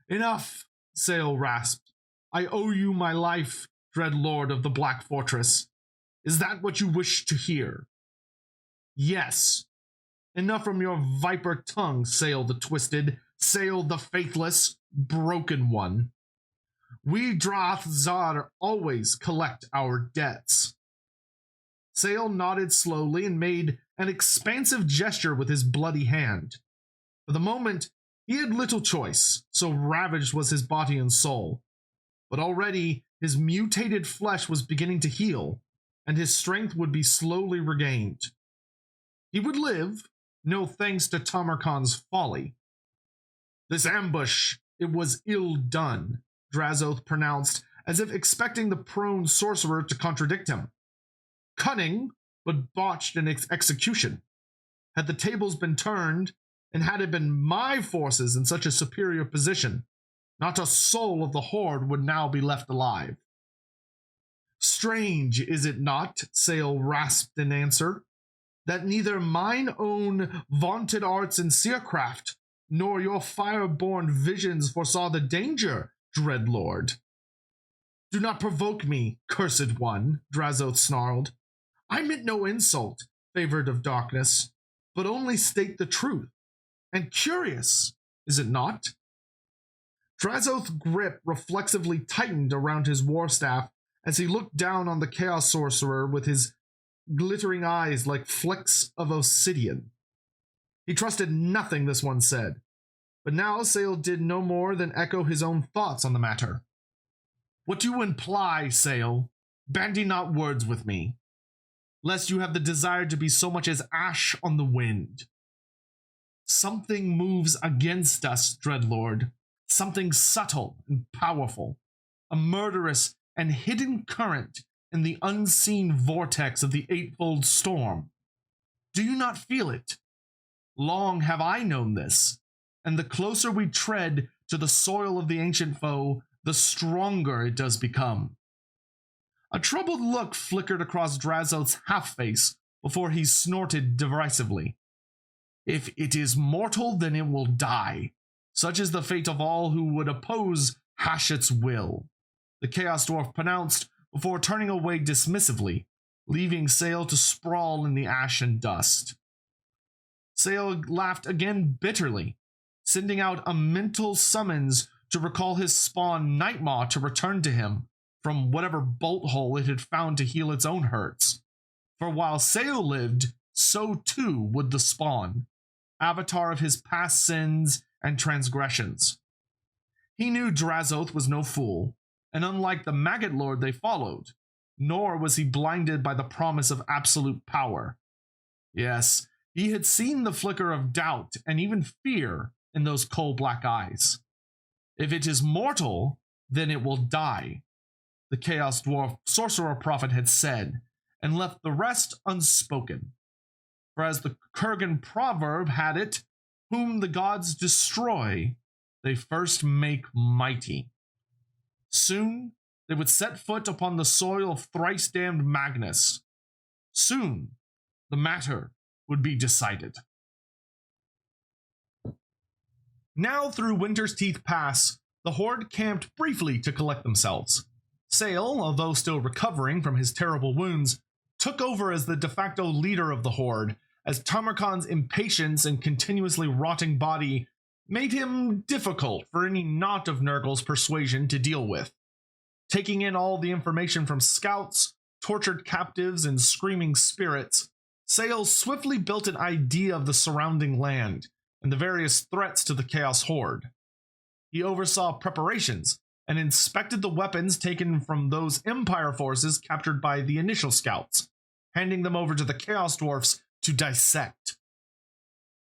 "Enough," Sayl rasped. "I owe you my life, dread lord of the Black Fortress. Is that what you wish to hear?" "Yes." "Enough from your viper tongue, Sayl the Twisted, Sayl the Faithless, Broken One. We Drathzar always collect our debts." Sayl nodded slowly and made an expansive gesture with his bloody hand. For the moment, he had little choice, so ravaged was his body and soul. But already his mutated flesh was beginning to heal, and his strength would be slowly regained. He would live, no thanks to Tamarkan's folly. "This ambush, it was ill done," Drazoth pronounced, as if expecting the prone sorcerer to contradict him. "Cunning, but botched in its execution. Had the tables been turned, and had it been my forces in such a superior position, not a soul of the Horde would now be left alive." "Strange, is it not," Sayl rasped in answer, "that neither mine own vaunted arts in seercraft, nor your fire-born visions foresaw the danger, dread lord?" "Do not provoke me, cursed one," Drazoth snarled. "I meant no insult, favored of darkness, but only state the truth. And curious, is it not?" Drazoth's grip reflexively tightened around his warstaff as he looked down on the Chaos Sorcerer with his glittering eyes like flecks of obsidian. He trusted nothing this one said, but now Sayl did no more than echo his own thoughts on the matter. "What do you imply, Sayl? Bandy not words with me, lest you have the desire to be so much as ash on the wind." "Something moves against us, Dreadlord. Something subtle and powerful. A murderous and hidden current in the unseen vortex of the Eightfold Storm. Do you not feel it? Long have I known this, and the closer we tread to the soil of the ancient foe, the stronger it does become." A troubled look flickered across Drazoth's half-face before he snorted derisively. "If it is mortal, then it will die. Such is the fate of all who would oppose Hashet's will," the Chaos Dwarf pronounced before turning away dismissively, leaving Sayl to sprawl in the ash and dust. Sayl laughed again bitterly, sending out a mental summons to recall his spawn Nightmaw to return to him from whatever bolt hole it had found to heal its own hurts. For while Sayl lived, so too would the spawn, avatar of his past sins and transgressions. He knew Drazoth was no fool, and unlike the Maggot Lord they followed, nor was he blinded by the promise of absolute power. Yes, he had seen the flicker of doubt and even fear in those coal-black eyes. If it is mortal, then it will die, the Chaos Dwarf Sorcerer Prophet had said, and left the rest unspoken. For as the Kurgan proverb had it, whom the gods destroy, they first make mighty. Soon they would set foot upon the soil of thrice-damned Magnus. Soon the matter would be decided. Now through Winter's Teeth Pass, the Horde camped briefly to collect themselves. Sayl, although still recovering from his terrible wounds, took over as the de facto leader of the Horde, as Tamarkan's impatience and continuously rotting body made him difficult for any knot of Nurgle's persuasion to deal with. Taking in all the information from scouts, tortured captives, and screaming spirits, Sayl swiftly built an idea of the surrounding land and the various threats to the Chaos Horde. He oversaw preparations and inspected the weapons taken from those Empire forces captured by the initial scouts, handing them over to the Chaos Dwarfs to dissect.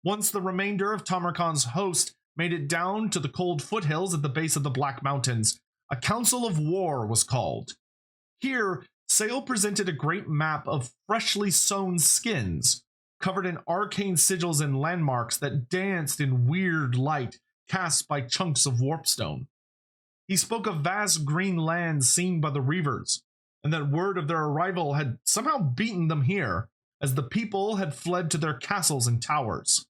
Once the remainder of Tamarkan's host made it down to the cold foothills at the base of the Black Mountains, a council of war was called. Here, Sayl presented a great map of freshly sewn skins, covered in arcane sigils and landmarks that danced in weird light cast by chunks of warpstone. He spoke of vast green lands seen by the Reavers, and that word of their arrival had somehow beaten them here, as the people had fled to their castles and towers.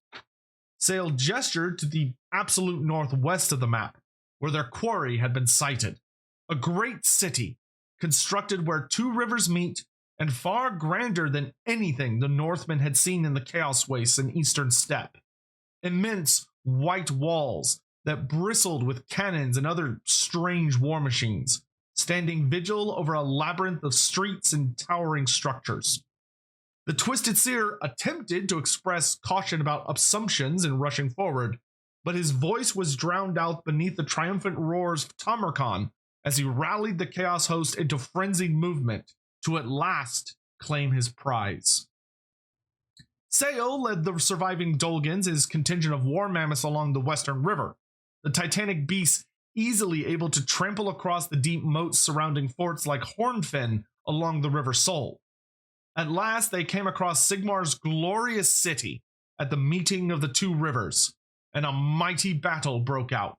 Sayl gestured to the absolute northwest of the map, where their quarry had been sighted. A great city, constructed where two rivers meet, and far grander than anything the Northmen had seen in the Chaos Wastes and Eastern Steppe. Immense white walls that bristled with cannons and other strange war machines, standing vigil over a labyrinth of streets and towering structures. The Twisted Seer attempted to express caution about assumptions in rushing forward, but his voice was drowned out beneath the triumphant roars of Tamarkan as he rallied the Chaos host into frenzied movement to at last claim his prize. Sayl led the surviving Dolgans, his contingent of war mammoths, along the western river, the titanic beasts easily able to trample across the deep moats surrounding forts like Hornfin along the River Soul. At last they came across Sigmar's glorious city at the meeting of the two rivers, and a mighty battle broke out.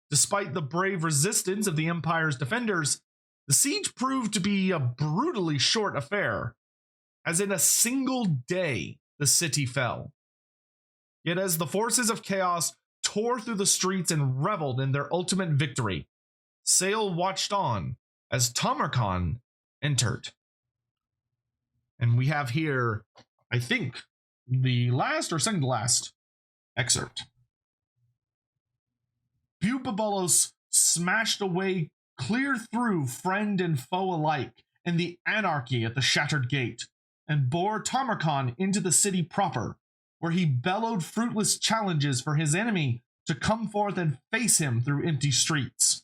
Despite the brave resistance of the Empire's defenders, the siege proved to be a brutally short affair, as in a single day the city fell. Yet as the forces of chaos tore through the streets and reveled in their ultimate victory, Sayl watched on as Tamarkan entered. And we have here, I think, the last or second to last excerpt. Bubabolos smashed away clear through friend and foe alike in the anarchy at the shattered gate, and bore Tamarkan into the city proper, where he bellowed fruitless challenges for his enemy to come forth and face him through empty streets.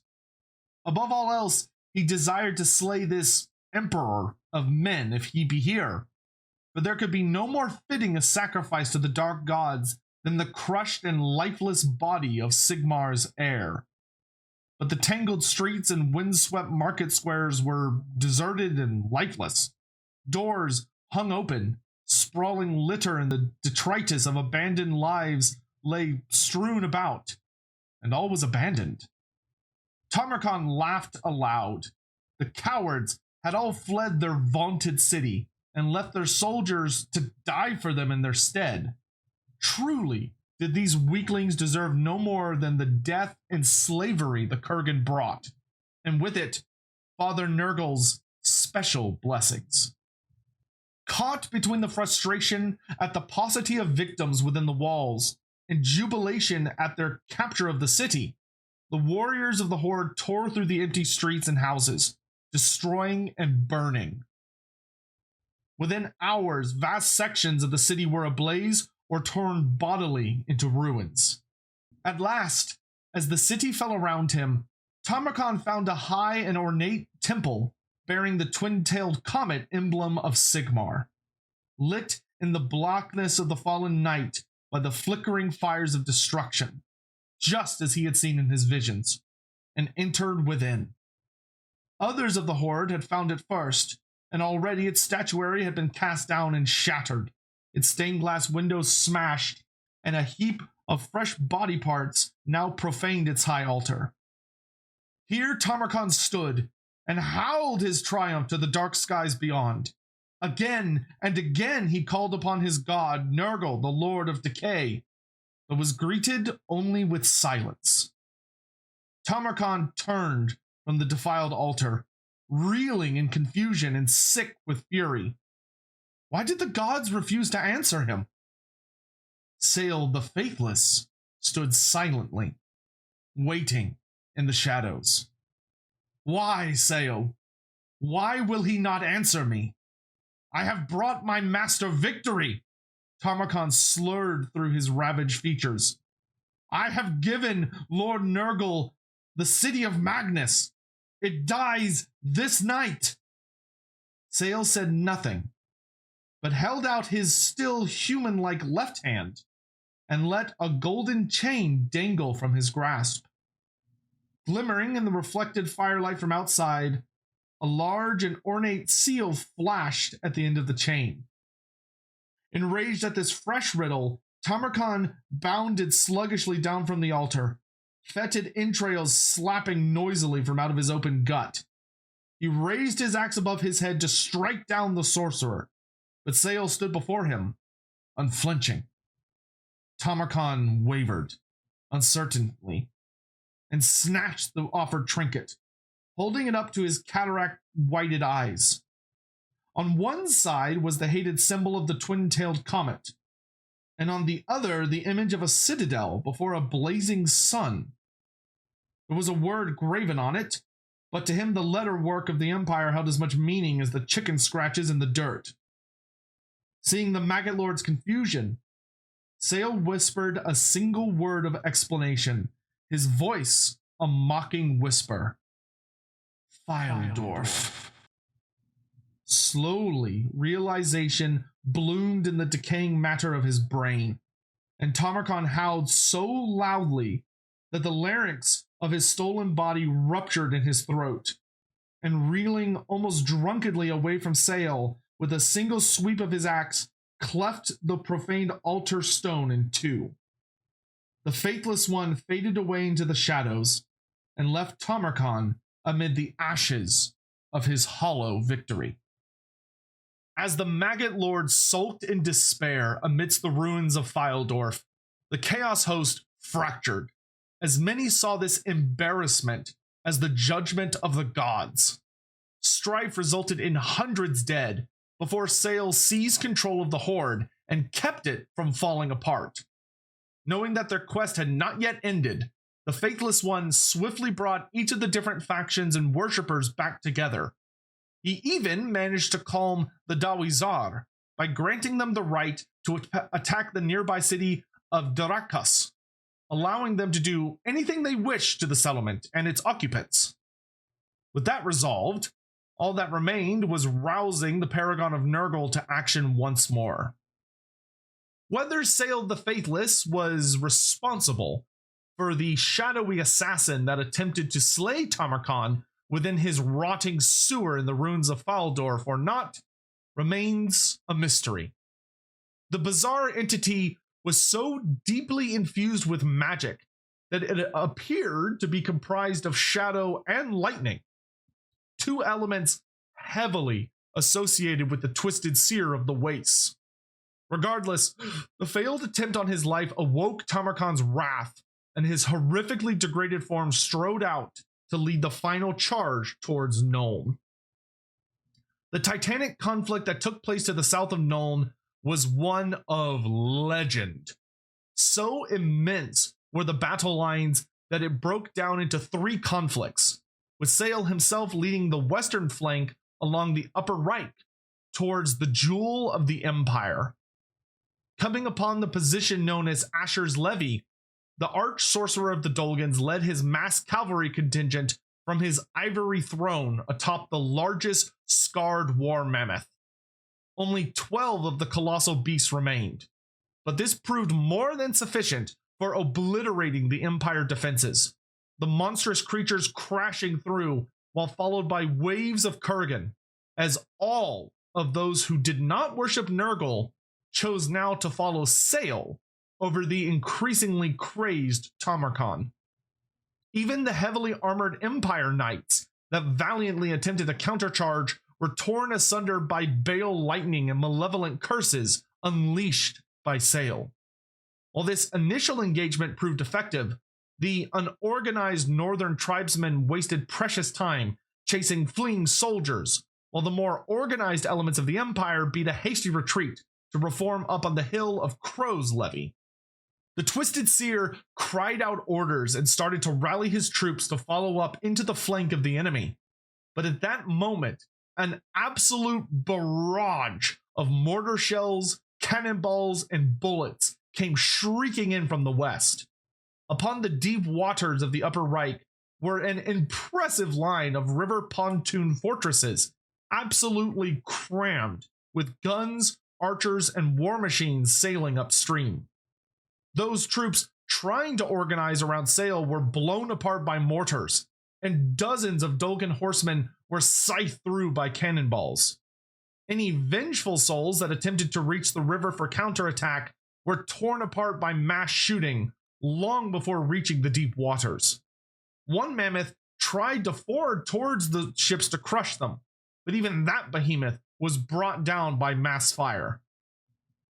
Above all else, he desired to slay this emperor of men if he be here, but there could be no more fitting a sacrifice to the dark gods than the crushed and lifeless body of Sigmar's heir. But the tangled streets and windswept market squares were deserted and lifeless. Doors hung open, sprawling litter and the detritus of abandoned lives lay strewn about, and all was abandoned. Tamarkan laughed aloud. The cowards had all fled their vaunted city and left their soldiers to die for them in their stead. Truly, did these weaklings deserve no more than the death and slavery the Kurgan brought, and with it, Father Nurgle's special blessings. Caught between the frustration at the paucity of victims within the walls and jubilation at their capture of the city, the warriors of the Horde tore through the empty streets and houses, destroying and burning. Within hours, vast sections of the city were ablaze or torn bodily into ruins. At last, as the city fell around him, Tamarkan found a high and ornate temple bearing the twin-tailed comet emblem of Sigmar, lit in the blackness of the fallen night by the flickering fires of destruction, just as he had seen in his visions, and entered within. Others of the Horde had found it first, and already its statuary had been cast down and shattered, its stained glass windows smashed, and a heap of fresh body parts now profaned its high altar. Here Tamarkan stood and howled his triumph to the dark skies beyond. Again and again he called upon his god, Nurgle, the Lord of Decay, but was greeted only with silence. Tamarkan turned from the defiled altar, reeling in confusion and sick with fury. Why did the gods refuse to answer him? Sayl the Faithless stood silently, waiting in the shadows. Why, Sayl? Why will he not answer me? I have brought my master victory. Tamarkan slurred through his ravaged features. I have given Lord Nurgle the city of Magnus. It dies this night. Sayl said nothing, but held out his still human-like left hand and let a golden chain dangle from his grasp. Glimmering in the reflected firelight from outside, a large and ornate seal flashed at the end of the chain. Enraged at this fresh riddle, Tamarkan bounded sluggishly down from the altar, fetid entrails slapping noisily from out of his open gut. He raised his axe above his head to strike down the sorcerer, but Sayl stood before him, unflinching. Tamarkan wavered, uncertainly, and snatched the offered trinket, holding it up to his cataract-whited eyes. On one side was the hated symbol of the twin-tailed comet, and on the other the image of a citadel before a blazing sun. There was a word graven on it, but to him the letterwork of the Empire held as much meaning as the chicken scratches in the dirt. Seeing the Maggot Lord's confusion, Sayl whispered a single word of explanation, his voice a mocking whisper. Fyldorf. Slowly, realization bloomed in the decaying matter of his brain, and Tamarkan howled so loudly that the larynx of his stolen body ruptured in his throat, and reeling almost drunkenly away from Sayl, with a single sweep of his axe, cleft the profaned altar stone in two. The Faithless One faded away into the shadows, and left Tamarkan amid the ashes of his hollow victory. As the Maggot Lord sulked in despair amidst the ruins of Fyldorf, the Chaos Host fractured, as many saw this embarrassment as the judgment of the gods. Strife resulted in hundreds dead before Sayl seized control of the Horde and kept it from falling apart. Knowing that their quest had not yet ended, the Faithless One swiftly brought each of the different factions and worshippers back together. He even managed to calm the Dawizar by granting them the right to attack the nearby city of Darakas, allowing them to do anything they wished to the settlement and its occupants. With that resolved, all that remained was rousing the Paragon of Nurgle to action once more. Whether Sayl the Faithless was responsible for the shadowy assassin that attempted to slay Tamarkan within his rotting sewer in the ruins of Fyldorf or not, remains a mystery. The bizarre entity was so deeply infused with magic that it appeared to be comprised of shadow and lightning, two elements heavily associated with the twisted Seer of the Wastes. Regardless, the failed attempt on his life awoke Tamarkan's wrath, and his horrifically degraded form strode out to lead the final charge towards Nuln. The titanic conflict that took place to the south of Nuln was one of legend. So immense were the battle lines that it broke down into three conflicts, with Sayl himself leading the western flank along the Upper Reich towards the Jewel of the Empire. Coming upon the position known as Asher's Levy, the arch-sorcerer of the Dolgans led his massed cavalry contingent from his ivory throne atop the largest scarred war mammoth. Only 12 of the colossal beasts remained, but this proved more than sufficient for obliterating the Empire defenses, the monstrous creatures crashing through while followed by waves of Kurgan, as all of those who did not worship Nurgle chose now to follow Sayl over the increasingly crazed Tamarkan. Even the heavily armored Empire Knights that valiantly attempted a countercharge were torn asunder by bale lightning and malevolent curses unleashed by Sayl. While this initial engagement proved effective, the unorganized northern tribesmen wasted precious time chasing fleeing soldiers, while the more organized elements of the Empire beat a hasty retreat to reform up on the hill of Crow's Levy. The Twisted Seer cried out orders and started to rally his troops to follow up into the flank of the enemy. But at that moment, an absolute barrage of mortar shells, cannonballs, and bullets came shrieking in from the west. Upon the deep waters of the Upper Reich, were an impressive line of river pontoon fortresses, absolutely crammed with guns, archers, and war machines sailing upstream. Those troops trying to organize around Sayl were blown apart by mortars, and dozens of Dolgan horsemen were scythed through by cannonballs. Any vengeful souls that attempted to reach the river for counterattack were torn apart by mass shooting long before reaching the deep waters. One mammoth tried to ford towards the ships to crush them, but even that behemoth was brought down by mass fire.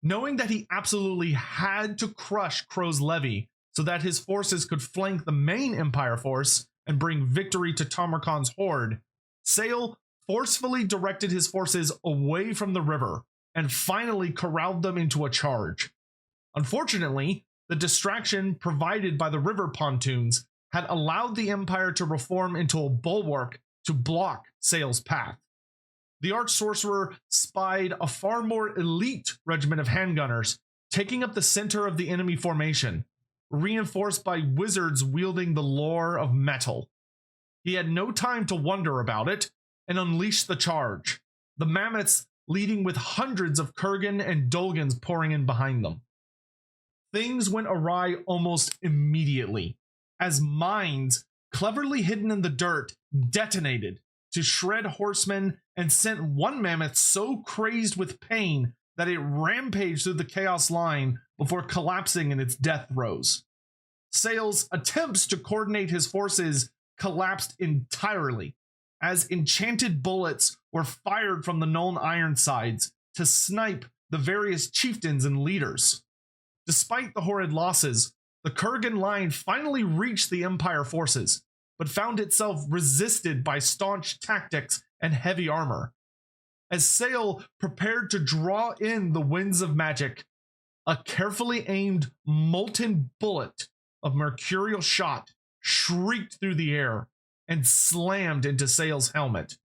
Knowing that he absolutely had to crush Crow's levy so that his forces could flank the main Empire force and bring victory to Tamarkan's horde, Sayl forcefully directed his forces away from the river and finally corralled them into a charge. Unfortunately, the distraction provided by the river pontoons had allowed the Empire to reform into a bulwark to block Sayl's path. The Arch-Sorcerer spied a far more elite regiment of handgunners taking up the center of the enemy formation, reinforced by wizards wielding the lore of metal. He had no time to wonder about it and unleashed the charge, the mammoths leading with hundreds of Kurgan and Dolgans pouring in behind them. Things went awry almost immediately, as mines cleverly hidden in the dirt detonated to shred horsemen and sent one mammoth so crazed with pain that it rampaged through the chaos line before collapsing in its death throes. Sayl's attempts to coordinate his forces collapsed entirely, as enchanted bullets were fired from the Nuln Ironsides to snipe the various chieftains and leaders. Despite the horrid losses, the Kurgan line finally reached the Empire forces, but found itself resisted by staunch tactics and heavy armor. As Sayl prepared to draw in the winds of magic, a carefully aimed molten bullet of mercurial shot shrieked through the air and slammed into Sayl's helmet,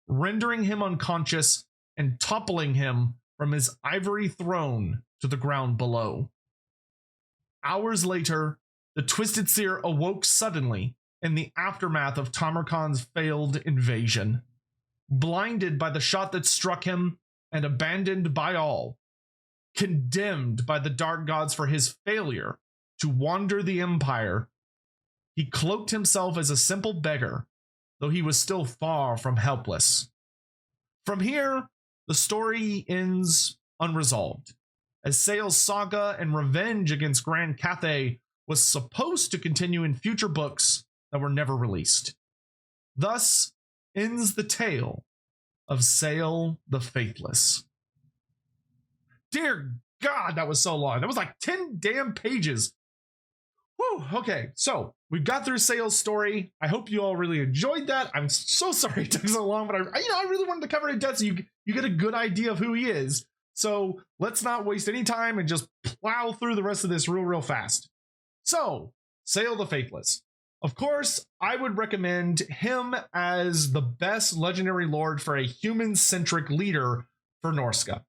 rendering him unconscious and toppling him from his ivory throne to the ground below. Hours later, the Twisted Seer awoke suddenly in the aftermath of Tamarkan's failed invasion. Blinded by the shot that struck him and abandoned by all, condemned by the dark gods for his failure to wander the Empire, he cloaked himself as a simple beggar, though he was still far from helpless. From here, the story ends unresolved, as Sayl's saga and revenge against Grand Cathay was supposed to continue in future books that were never released. Thus ends the tale of Sayl the Faithless. Dear God, that was so long. That was like 10 damn pages. Whew, okay, so we've got through Sayl's story. I hope you all really enjoyed that. I'm so sorry it took so long, but I really wanted to cover it in depth so you get a good idea of who he is. So let's not waste any time and just plow through the rest of this real fast. So, Sayl the Faithless. Of course, I would recommend him as the best legendary lord for a human-centric leader for Norsca.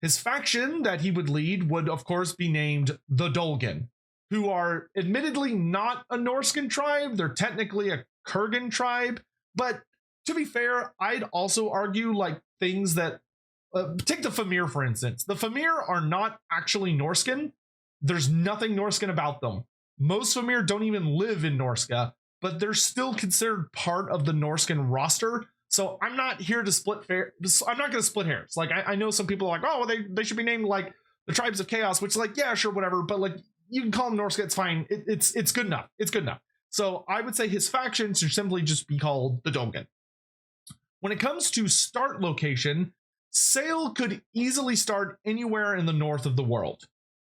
His faction that he would lead would, of course, be named the Dolgan, who are admittedly not a Norscan tribe. They're technically a Kurgan tribe, but to be fair, I'd also argue like things that take the Famir, for instance. The Famir are not actually Norscan. There's nothing Norscan about them. Most Famir don't even live in Norsca, but they're still considered part of the Norscan roster. So I'm not here to split I'm not going to split hairs. Like I know some people are like, oh, well, they should be named like the Tribes of Chaos, which is like, yeah, sure, whatever. But like you can call them Norsca. It's fine. It's good enough. It's good enough. So I would say his faction should simply just be called the Dolgan. When it comes to start location, Sayl could easily start anywhere in the north of the world.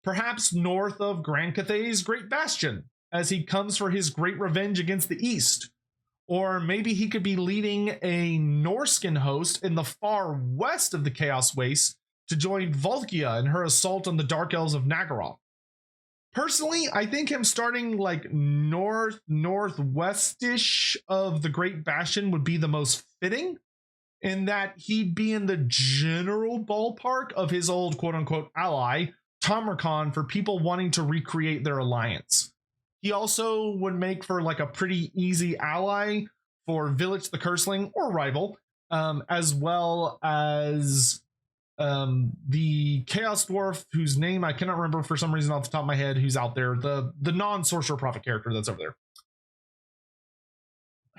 Perhaps north of Grand Cathay's Great Bastion, as he comes for his great revenge against the east. Or maybe he could be leading a Norscan host in the far west of the Chaos Waste to join Valkyria in her assault on the Dark Elves of Nagaroth. Personally, I think him starting like northwestish of the Great Bastion would be the most fitting, in that he'd be in the general ballpark of his old quote-unquote ally, Tamarkan, for people wanting to recreate their alliance. He also would make for like a pretty easy ally for Village the Curseling or rival, as well as the Chaos Dwarf, whose name I cannot remember for some reason off the top of my head, who's out there, the non-sorcerer prophet character that's over there.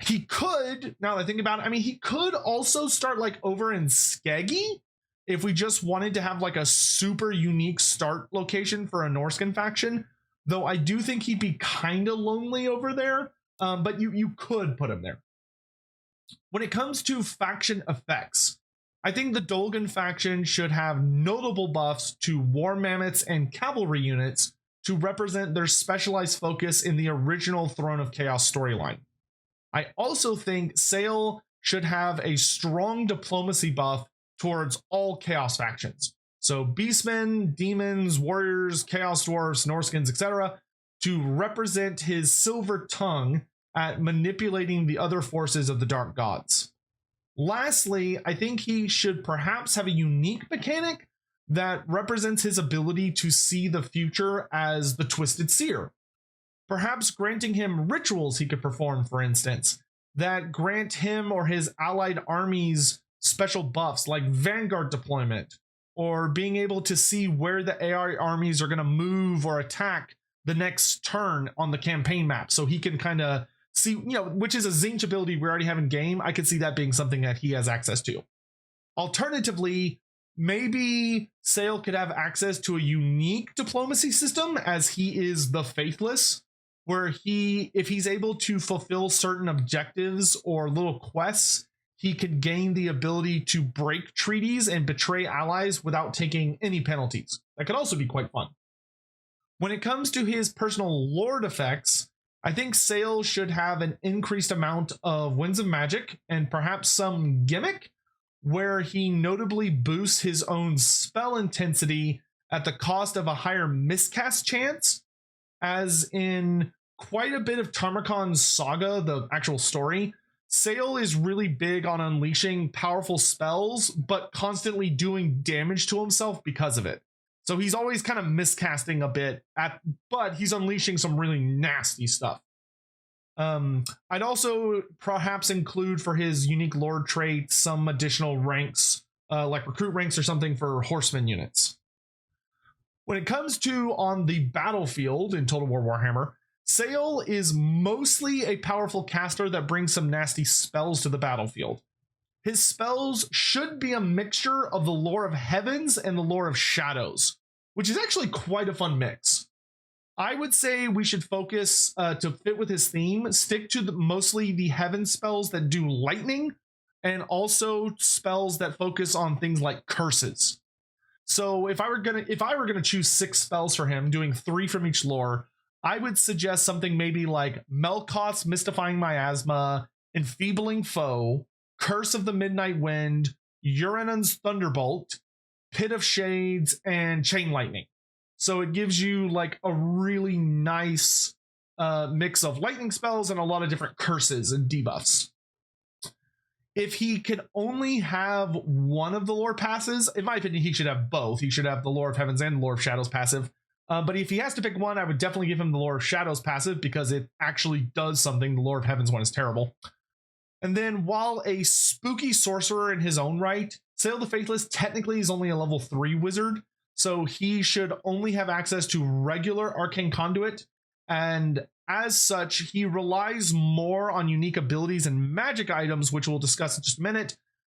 He could, now that I think about it, I mean, he could also start like over in Skeggi if we just wanted to have like a super unique start location for a Norscan faction. Though I do think he'd be kind of lonely over there, but you could put him there. When it comes to faction effects, I think the Dolgan faction should have notable buffs to war mammoths and cavalry units to represent their specialized focus in the original Throne of Chaos storyline. I also think Sayl should have a strong diplomacy buff towards all Chaos factions. So Beastmen, Demons, Warriors, Chaos Dwarfs, Norskins, etc. to represent his silver tongue at manipulating the other forces of the Dark Gods. Lastly, I think he should perhaps have a unique mechanic that represents his ability to see the future as the Twisted Seer. Perhaps granting him rituals he could perform, for instance, that grant him or his allied armies special buffs like Vanguard deployment, or being able to see where the AI armies are going to move or attack the next turn on the campaign map. So he can kind of see, which is a Zinch ability we already have in game. I could see that being something that he has access to. Alternatively, maybe Sayl could have access to a unique diplomacy system, as he is the Faithless, where if he's able to fulfill certain objectives or little quests, he could gain the ability to break treaties and betray allies without taking any penalties. That could also be quite fun. When it comes to his personal lord effects, I think Sayl should have an increased amount of Winds of Magic and perhaps some gimmick where he notably boosts his own spell intensity at the cost of a higher miscast chance, as in quite a bit of Tarmogon's saga, the actual story. Sayl is really big on unleashing powerful spells, but constantly doing damage to himself because of it. So he's always kind of miscasting a bit, but he's unleashing some really nasty stuff. I'd also perhaps include for his unique lord trait some additional ranks, like recruit ranks or something for horseman units. When it comes to on the battlefield in Total War Warhammer, Sayl is mostly a powerful caster that brings some nasty spells to the battlefield. His spells should be a mixture of the lore of heavens and the lore of shadows, which is actually quite a fun mix. I would say we should focus, to fit with his theme, stick to mostly the heaven spells that do lightning, and also spells that focus on things like curses. So if I were gonna choose 6 spells for him, doing 3 from each lore, I would suggest something maybe like Melkoth's Mystifying Miasma, Enfeebling Foe, Curse of the Midnight Wind, Uranon's Thunderbolt, Pit of Shades, and Chain Lightning. So it gives you like a really nice mix of lightning spells and a lot of different curses and debuffs. If he could only have one of the lore passes, in my opinion, he should have both. He should have the Lore of Heavens and the Lore of Shadows passive. But if he has to pick one, I would definitely give him the Lore of Shadows passive because it actually does something. The Lore of Heavens one is terrible. And then while a spooky sorcerer in his own right, Sayl the Faithless technically is only a level 3 wizard, so he should only have access to regular Arcane Conduit, and as such, he relies more on unique abilities and magic items, which we'll discuss in just a minute,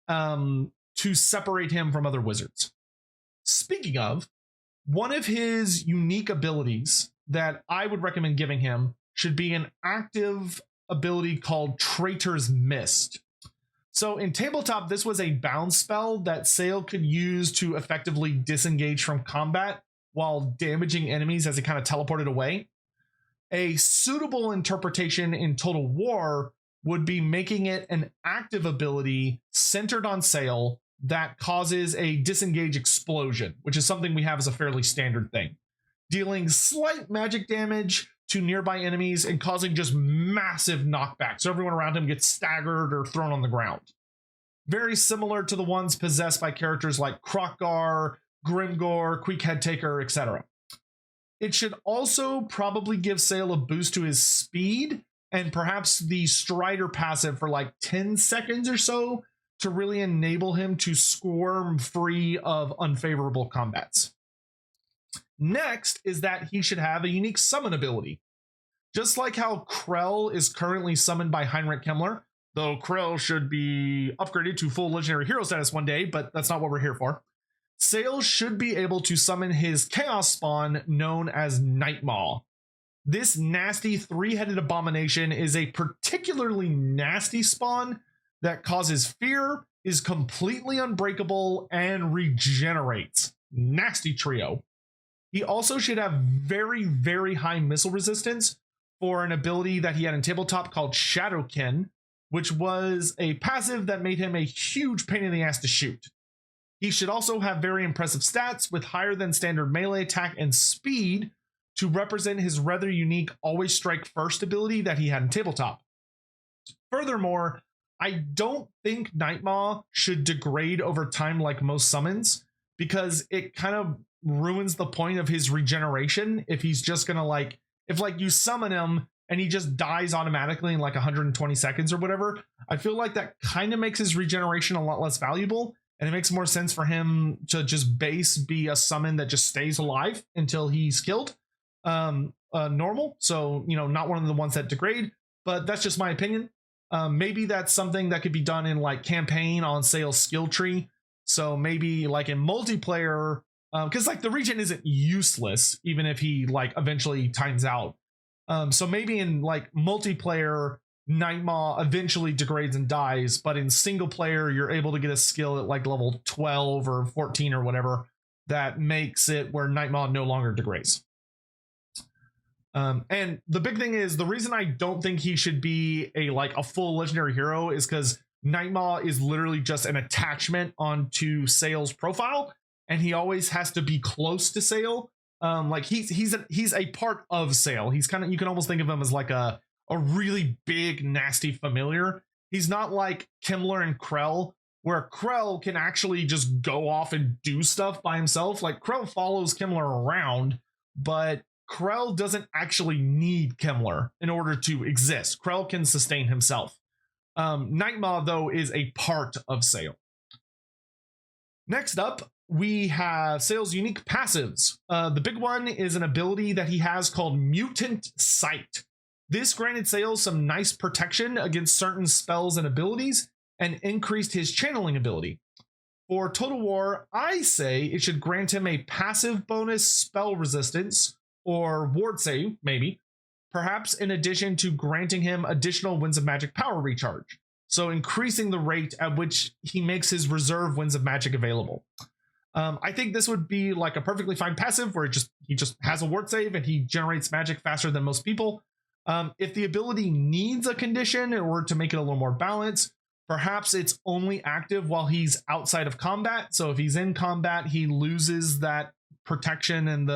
to separate him from other wizards. Speaking of, one of his unique abilities that I would recommend giving him should be an active ability called Traitor's Mist. So in tabletop, this was a bound spell that Sayl could use to effectively disengage from combat while damaging enemies as he kind of teleported away. A suitable interpretation in Total War would be making it an active ability centered on Sayl that causes a disengage explosion, which is something we have as a fairly standard thing, dealing slight magic damage to nearby enemies and causing just massive knockback, so everyone around him gets staggered or thrown on the ground. Very similar to the ones possessed by characters like Krokgar, Grimgor, Queek Headtaker, etc. It should also probably give Sayl a boost to his speed and perhaps the Strider passive for like 10 seconds or so to really enable him to squirm free of unfavorable combats. Next is that he should have a unique summon ability. Just like how Krell is currently summoned by Heinrich Himmler, though Krell should be upgraded to full legendary hero status one day, but that's not what we're here for. Sayl should be able to summon his chaos spawn known as Nightmaw. This nasty three-headed abomination is a particularly nasty spawn that causes fear, is completely unbreakable, and regenerates. Nasty trio. He also should have very, very high missile resistance for an ability that he had in tabletop called Shadowkin, which was a passive that made him a huge pain in the ass to shoot. He should also have very impressive stats with higher than standard melee attack and speed to represent his rather unique Always Strike First ability that he had in tabletop. Furthermore, I don't think Nightmaw should degrade over time like most summons, because it kind of ruins the point of his regeneration if he's just gonna like, if like you summon him and he just dies automatically in like 120 seconds or whatever. I feel like that kind of makes his regeneration a lot less valuable, and it makes more sense for him to just base be a summon that just stays alive until he's killed. Normal, so you know, not one of the ones that degrade, but that's just my opinion. Maybe that's something that could be done in like campaign on Sayl's skill tree. So maybe like in multiplayer, because like the regen isn't useless even if he like eventually times out. So maybe in like multiplayer, Nightmaw eventually degrades and dies, but in single player you're able to get a skill at like level 12 or 14 or whatever that makes it where Nightmaw no longer degrades. And the big thing is, the reason I don't think he should be a full legendary hero is because Nightmaw is literally just an attachment onto Sayl's profile, and he always has to be close to Sayl. Like he's a part of Sayl. He's kind of, you can almost think of him as like a really big nasty familiar. He's not like Himmler and Krell, where Krell can actually just go off and do stuff by himself. Like Krell follows Himmler around, but Krell doesn't actually need Himmler in order to exist. Krell can sustain himself. Nightmaw, though, is a part of Sayl. Next up, we have Sayl's unique passives. The big one is an ability that he has called Mutant Sight. This granted Sayl some nice protection against certain spells and abilities and increased his channeling ability. For Total War, I say it should grant him a passive bonus spell resistance or ward save, maybe, perhaps in addition to granting him additional Winds of Magic power recharge, so increasing the rate at which he makes his reserve Winds of Magic available. I think this would be like a perfectly fine passive where he just has a ward save and he generates magic faster than most people. If the ability needs a condition in order to make it a little more balanced, perhaps it's only active while he's outside of combat. So if he's in combat, he loses that protection and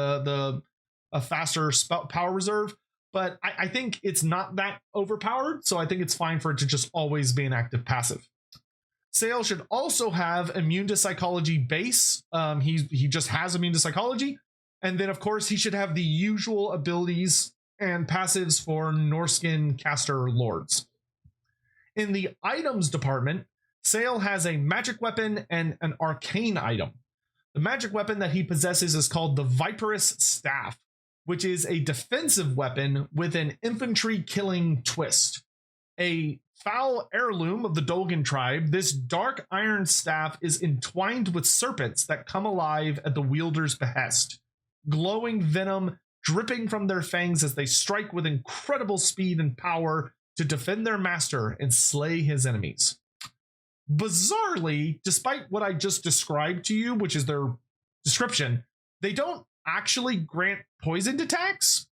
a faster power reserve, but I think it's not that overpowered, so I think it's fine for it to just always be an active passive. Sayl should also have immune to psychology base. He just has immune to psychology, and then of course he should have the usual abilities and passives for Norscan caster lords. In the items department, Sayl has a magic weapon and an arcane item. The magic weapon that he possesses is called the Viperous Staff, which is a defensive weapon with an infantry killing twist. A foul heirloom of the Dolgan tribe, this dark iron staff is entwined with serpents that come alive at the wielder's behest. Glowing venom dripping from their fangs as they strike with incredible speed and power to defend their master and slay his enemies. Bizarrely, despite what I just described to you, which is their description, they don't actually grant poisoned attacks,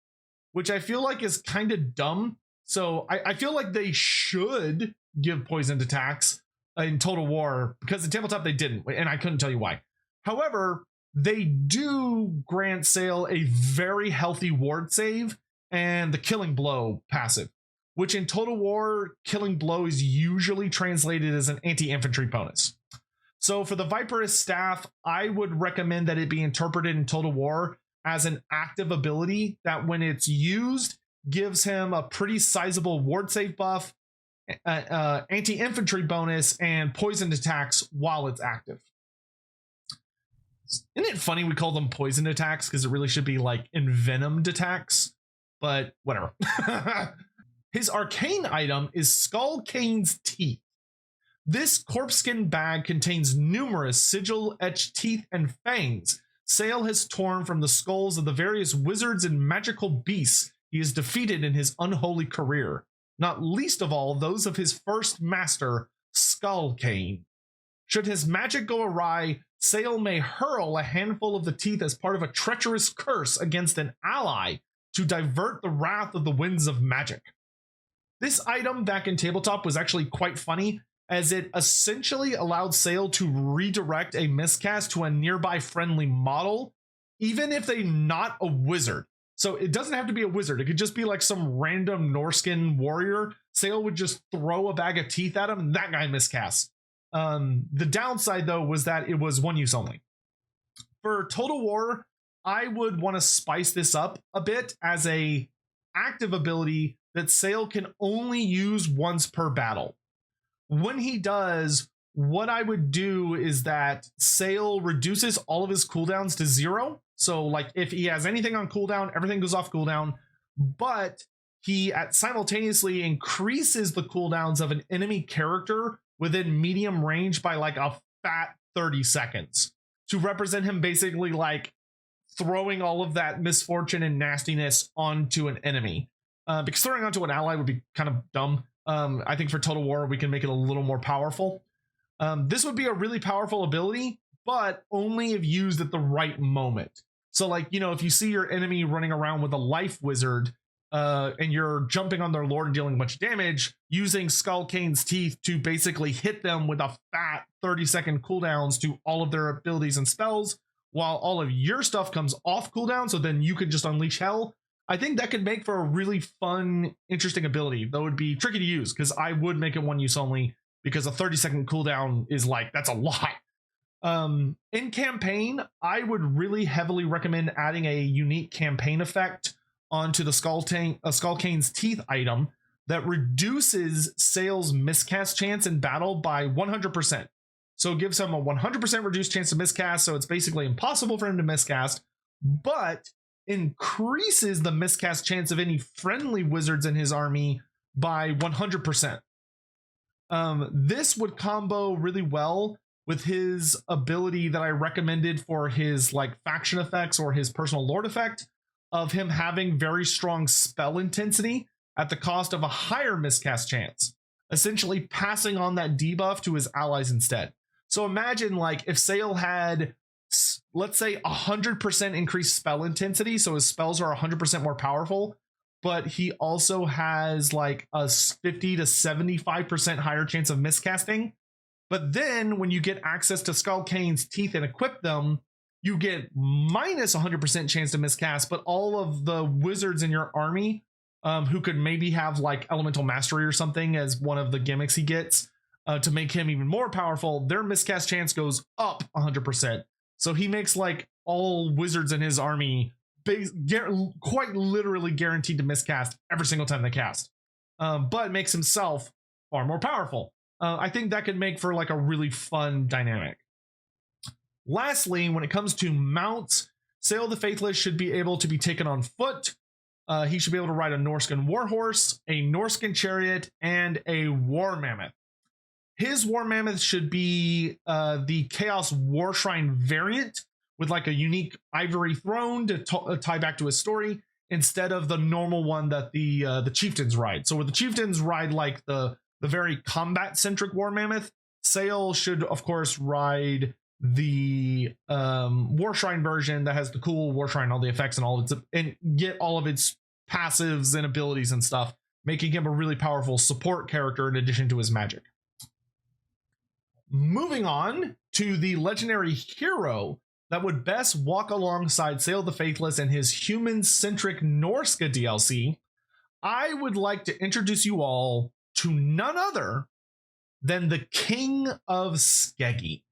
which I feel like is kind of dumb. So I feel like they should give poisoned attacks in Total War, because in tabletop they didn't, and I couldn't tell you why. However, they do grant Sayl a very healthy ward save and the Killing Blow passive, which in Total War, Killing Blow is usually translated as an anti-infantry bonus. So for the Viperous Staff, I would recommend that it be interpreted in Total War as an active ability that when it's used gives him a pretty sizable ward save buff, anti-infantry bonus, and poisoned attacks while it's active. Isn't it funny we call them poisoned attacks because it really should be like envenomed attacks, but whatever. His arcane item is Skullcane's Teeth. This corpse skin bag contains numerous sigil-etched teeth and fangs Sayl has torn from the skulls of the various wizards and magical beasts he has defeated in his unholy career, not least of all those of his first master, Skullcane. Should his magic go awry, Sayl may hurl a handful of the teeth as part of a treacherous curse against an ally to divert the wrath of the winds of magic. This item back in tabletop was actually quite funny, as it essentially allowed Sayl to redirect a miscast to a nearby friendly model, even if they're not a wizard. So it doesn't have to be a wizard. It could just be like some random Norscan warrior. Sayl would just throw a bag of teeth at him and that guy miscasts. The downside, though, was that it was one use only. For Total War, I would want to spice this up a bit as a active ability that Sayl can only use once per battle. When he does, what I would do is that Sayl reduces all of his cooldowns to 0. So like if he has anything on cooldown, everything goes off cooldown, but he simultaneously increases the cooldowns of an enemy character within medium range by like a fat 30 seconds to represent him basically like throwing all of that misfortune and nastiness onto an enemy. Because throwing onto an ally would be kind of dumb. I think for Total War, we can make it a little more powerful. This would be a really powerful ability, but only if used at the right moment. So like, you know, if you see your enemy running around with a life wizard and you're jumping on their lord and dealing much damage, using Skullcane's Teeth to basically hit them with a fat 30-second cooldowns to all of their abilities and spells, while all of your stuff comes off cooldown, so then you could just unleash hell. I think that could make for a really fun, interesting ability, though it would be tricky to use because I would make it one use only because a 30-second cooldown is like, that's a lot. In campaign, I would really heavily recommend adding a unique campaign effect onto the Skullcane's Teeth item that reduces Sayl's miscast chance in battle by 100%. So it gives him a 100% reduced chance to miscast, so it's basically impossible for him to miscast, but increases the miscast chance of any friendly wizards in his army by 100%. This would combo really well with his ability that I recommended for his like faction effects or his personal lord effect of him having very strong spell intensity at the cost of a higher miscast chance, essentially passing on that debuff to his allies instead. So imagine like if Sayl had, let's say, 100% increased spell intensity, so his spells are 100% more powerful, but he also has like a 50 to 75% higher chance of miscasting. But then when you get access to Skullcane's Teeth and equip them, you get minus 100% chance to miscast, but all of the wizards in your army who could maybe have like elemental mastery or something as one of the gimmicks he gets to make him even more powerful, their miscast chance goes up 100%. So he makes like all wizards in his army quite literally guaranteed to miscast every single time they cast, but makes himself far more powerful. I think that could make for like a really fun dynamic. Lastly, when it comes to mounts, Sayl the Faithless should be able to be taken on foot. He should be able to ride a Norscan warhorse, a Norscan chariot, and a war mammoth. His war mammoth should be the Chaos War Shrine variant with like a unique ivory throne to tie back to his story, instead of the normal one that the chieftains ride. So with the chieftains ride like the very combat centric war mammoth, Sayl should of course ride the War Shrine version that has the cool War Shrine, all the effects and all of its, and get all of its passives and abilities and stuff, making him a really powerful support character in addition to his magic. Moving on to the legendary hero that would best walk alongside Sayl the Faithless and his human-centric Norsca DLC, I would like to introduce you all to none other than the King of Skeggi.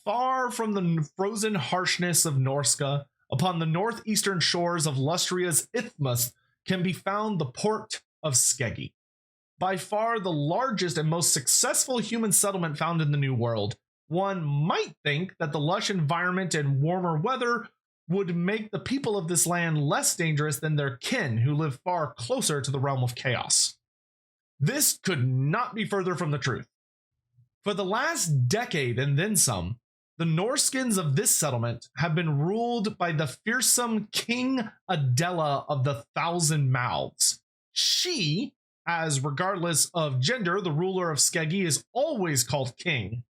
Far from the frozen harshness of Norsca, Upon the northeastern shores of Lustria's isthmus can be found the port of Skeggi. By far the largest and most successful human settlement found in the New World, one might think that the lush environment and warmer weather would make the people of this land less dangerous than their kin who live far closer to the realm of chaos. This could not be further from the truth. For the last decade and then some, the Norskins of this settlement have been ruled by the fearsome King Adella of the Thousand Mouths. She, as regardless of gender, the ruler of Skeggi is always called king,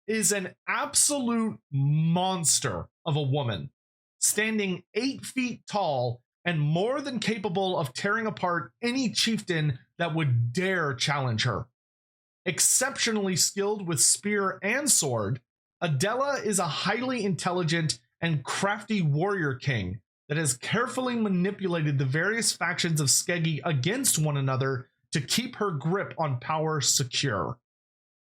is an absolute monster of a woman, standing 8 feet tall and more than capable of tearing apart any chieftain that would dare challenge her. Exceptionally skilled with spear and sword, Adella is a highly intelligent and crafty warrior king that has carefully manipulated the various factions of Skeggi against one another to keep her grip on power secure.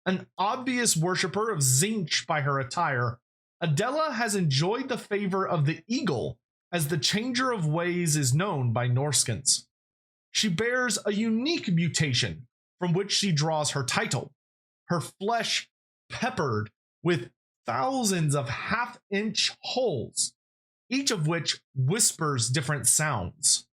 An obvious worshipper of Tzeentch by her attire, Adella has enjoyed the favor of the eagle, as the changer of ways is known by Norskins. She bears a unique mutation from which she draws her title, her flesh peppered with thousands of half-inch holes, each of which whispers different sounds.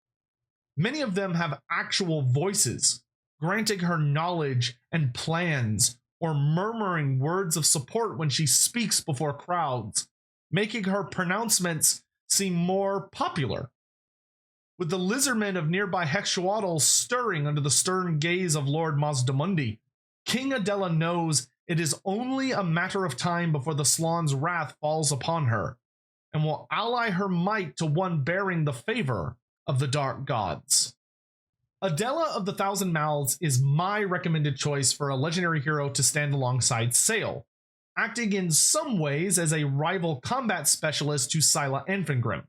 Many of them have actual voices, granting her knowledge and plans, or murmuring words of support when she speaks before crowds, making her pronouncements seem more popular. With the lizardmen of nearby Hexuatl stirring under the stern gaze of Lord Mazdamundi, King Adella knows it is only a matter of time before the Slaan's wrath falls upon her, and will ally her might to one bearing the favor of the Dark Gods. Adella of the Thousand Mouths is my recommended choice for a legendary hero to stand alongside Sayl, acting in some ways as a rival combat specialist to Sayla Anfengrim,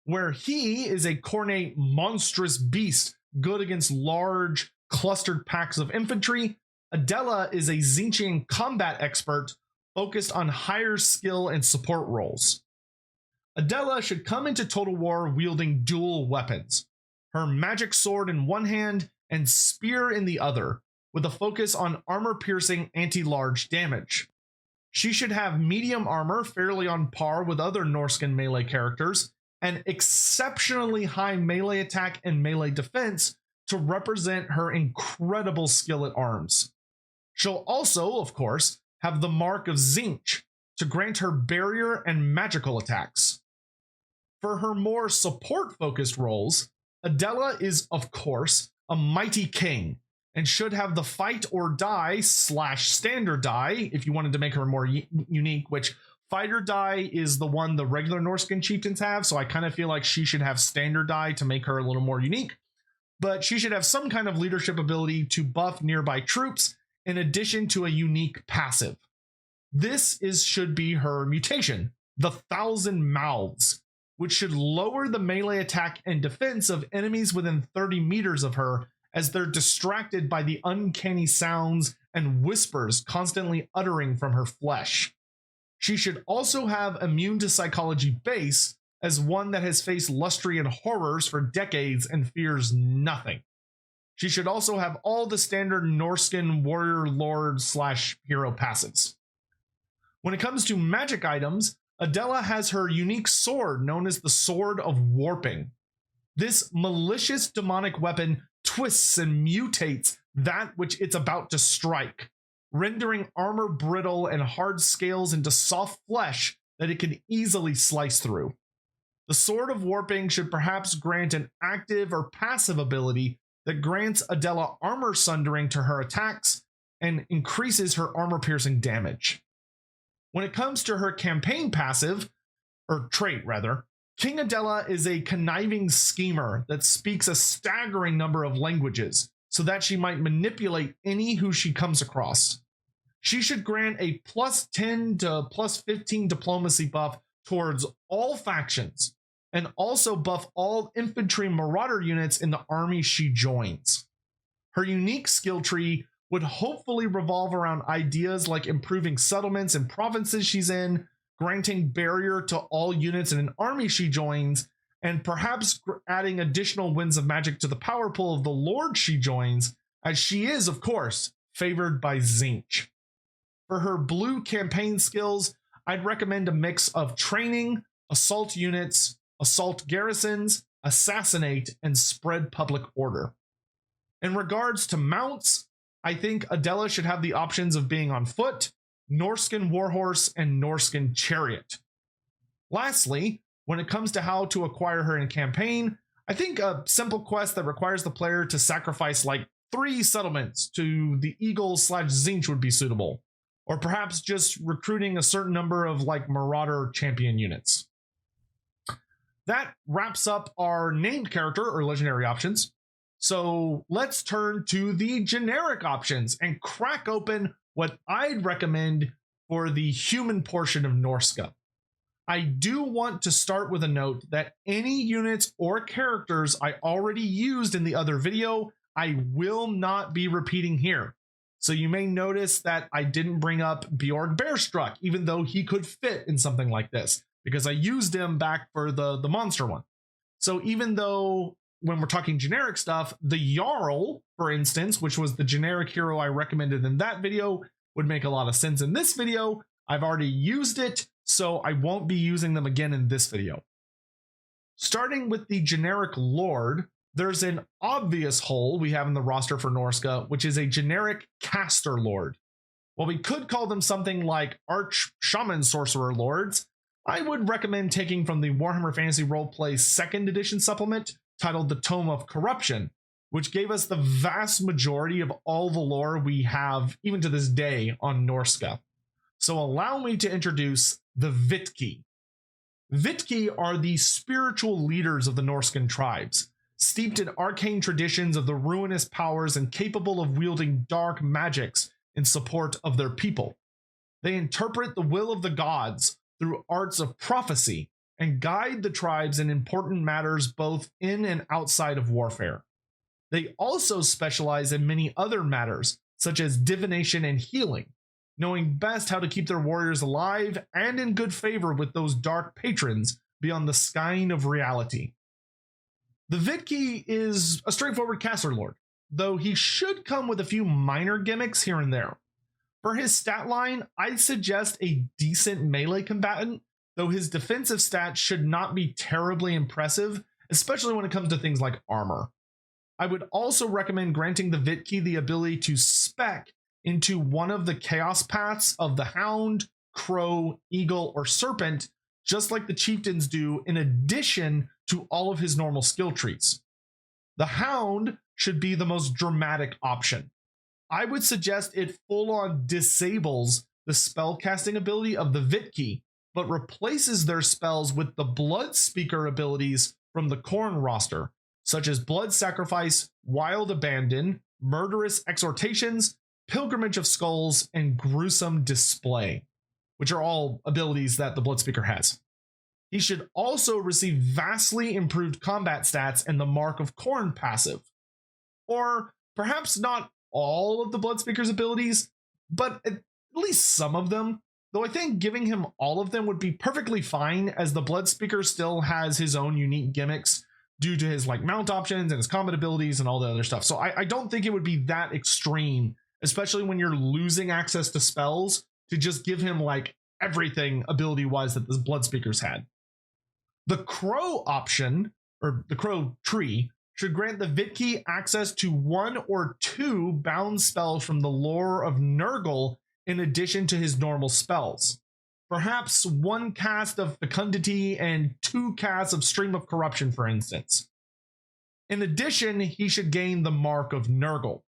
where he is a cornate, monstrous beast good against large, clustered packs of infantry. Adella is a Tzeentchian combat expert focused on higher skill and support roles. Adella should come into Total War wielding dual weapons, her magic sword in one hand and spear in the other, with a focus on armor-piercing anti-large damage. She should have medium armor fairly on par with other Norscan melee characters, and exceptionally high melee attack and melee defense to represent her incredible skill at arms. She'll also, of course, have the mark of Tzeentch to grant her barrier and magical attacks. For her more support-focused roles, Adella is, of course, a mighty king, and should have the fight or die / standard die, if you wanted to make her more unique, which fighter die is the one the regular Norscan chieftains have, so I kind of feel like she should have standard die to make her a little more unique. But she should have some kind of leadership ability to buff nearby troops, in addition to a unique passive. This should be her mutation, the Thousand Mouths, which should lower the melee attack and defense of enemies within 30 meters of her as they're distracted by the uncanny sounds and whispers constantly uttering from her flesh. She should also have immune to psychology base as one that has faced Lustrian horrors for decades and fears nothing. She should also have all the standard Norscan warrior lord / hero passives. When it comes to magic items, Adella has her unique sword known as the Sword of Warping. This malicious demonic weapon twists and mutates that which it's about to strike, rendering armor brittle and hard scales into soft flesh that it can easily slice through. The Sword of Warping should perhaps grant an active or passive ability that grants Adella armor sundering to her attacks and increases her armor-piercing damage. When it comes to her campaign passive, or trait rather, King Adella is a conniving schemer that speaks a staggering number of languages so that she might manipulate any who she comes across. She should grant a +10 to +15 diplomacy buff towards all factions, and also buff all infantry marauder units in the army she joins. Her unique skill tree would hopefully revolve around ideas like improving settlements and provinces she's in, granting barrier to all units in an army she joins, and perhaps adding additional winds of magic to the power pool of the lord she joins, as she is, of course, favored by Tzeentch. For her blue campaign skills, I'd recommend a mix of training, assault units, assault garrisons, assassinate, and spread public order. In regards to mounts, I think Adella should have the options of being on foot, Norscan warhorse, and Norscan chariot. Lastly, when it comes to how to acquire her in campaign, I think a simple quest that requires the player to sacrifice like 3 settlements to the Eagle/Tzeentch would be suitable, or perhaps just recruiting a certain number of like Marauder champion units. That wraps up our named character or legendary options. So let's turn to the generic options and crack open what I'd recommend for the human portion of Norsca. I do want to start with a note that any units or characters I already used in the other video, I will not be repeating here. So you may notice that I didn't bring up Bjorg Bearstruck, even though he could fit in something like this, because I used him back for the monster one. So even though when we're talking generic stuff, the Jarl, for instance, which was the generic hero I recommended in that video, would make a lot of sense in this video. I've already used it, so I won't be using them again in this video. Starting with the generic Lord, there's an obvious hole we have in the roster for Norsca, which is a generic Caster Lord. While we could call them something like Arch Shaman-Sorcerer Lords, I would recommend taking from the Warhammer Fantasy Roleplay 2nd edition supplement titled The Tome of Corruption, which gave us the vast majority of all the lore we have even to this day on Norsca. So allow me to introduce the Vitki. Vitki are the spiritual leaders of the Norscan tribes, steeped in arcane traditions of the ruinous powers and capable of wielding dark magics in support of their people. They interpret the will of the gods through arts of prophecy and guide the tribes in important matters both in and outside of warfare. They also specialize in many other matters, such as divination and healing, knowing best how to keep their warriors alive and in good favor with those dark patrons beyond the skying of reality. The Vitki is a straightforward caster lord, though he should come with a few minor gimmicks here and there. For his stat line, I'd suggest a decent melee combatant, though his defensive stats should not be terribly impressive, especially when it comes to things like armor. I would also recommend granting the Vitki the ability to spec into one of the chaos paths of the Hound, Crow, Eagle, or Serpent, just like the chieftains do, in addition to all of his normal skill trees. The Hound should be the most dramatic option. I would suggest it full-on disables the spellcasting ability of the Vitki, but replaces their spells with the Blood Speaker abilities from the Khorne roster, such as Blood Sacrifice, Wild Abandon, Murderous Exhortations, Pilgrimage of Skulls, and Gruesome Display, which are all abilities that the Blood Speaker has. He should also receive vastly improved combat stats and the Mark of Khorne passive. Or perhaps not all of the Blood Speaker's abilities, but at least some of them, though I think giving him all of them would be perfectly fine, as the Blood Speaker still has his own unique gimmicks due to his like mount options and his combat abilities and all the other stuff. So I don't think it would be that extreme, especially when you're losing access to spells, to just give him like everything ability wise that the Blood Speakers had. The Crow option, or the Crow tree, should grant the Vitki access to 1 or 2 bound spells from the lore of Nurgle in addition to his normal spells. Perhaps 1 cast of Fecundity and 2 casts of Stream of Corruption, for instance. In addition, he should gain the Mark of Nurgle.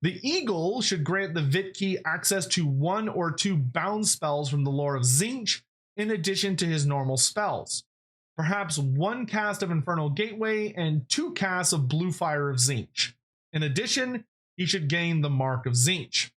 The Eagle should grant the Vitki access to 1 or 2 bound spells from the lore of Tzeentch in addition to his normal spells. Perhaps 1 cast of Infernal Gateway and 2 casts of Blue Fire of Tzeentch. In addition, he should gain the Mark of Tzeentch.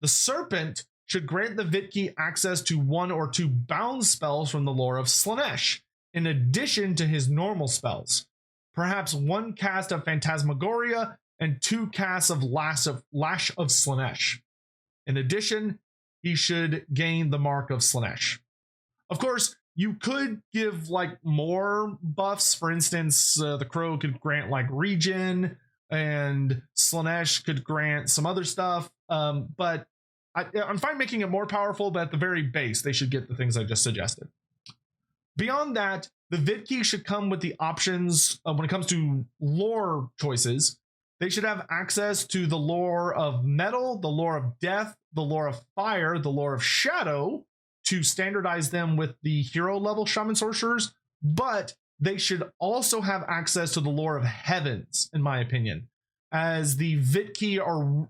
The Serpent should grant the Vitki access to 1 or 2 bound spells from the lore of Slaanesh, in addition to his normal spells. Perhaps 1 cast of Phantasmagoria and 2 casts of Lash of Slaanesh. In addition, he should gain the Mark of Slaanesh. Of course, you could give like more buffs. For instance, the Crow could grant like regen, and Slaanesh could grant some other stuff. But I'm fine making it more powerful, but at the very base, they should get the things I just suggested. Beyond that, the Vitki should come with the options when it comes to lore choices. They should have access to the lore of metal, the lore of death, the lore of fire, the lore of shadow, to standardize them with the hero level Shaman-Sorcerers, but they should also have access to the lore of heavens, in my opinion, as the Vitki are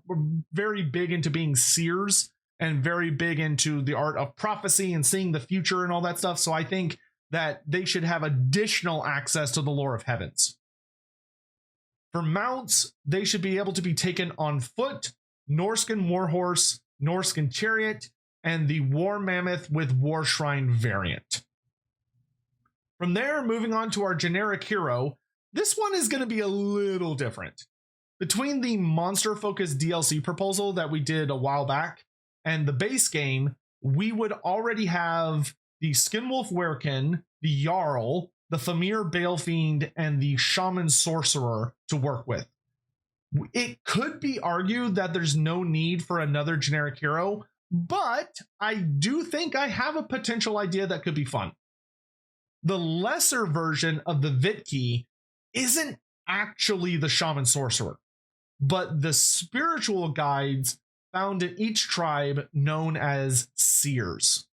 very big into being seers and very big into the art of prophecy and seeing the future and all that stuff. So I think that they should have additional access to the lore of heavens. For mounts, they should be able to be taken on foot, Norscan Warhorse, Norscan Chariot, and the War Mammoth with War Shrine variant. From there, moving on to our generic hero, this one is going to be a little different. Between the monster-focused DLC proposal that we did a while back and the base game, we would already have the Skinwolf Werekin, the Jarl, the Famir Balefiend, and the Shaman-Sorcerer to work with. It could be argued that there's no need for another generic hero, but I do think I have a potential idea that could be fun. The lesser version of the Vitki isn't actually the Shaman-Sorcerer, but the spiritual guides found in each tribe known as Seers.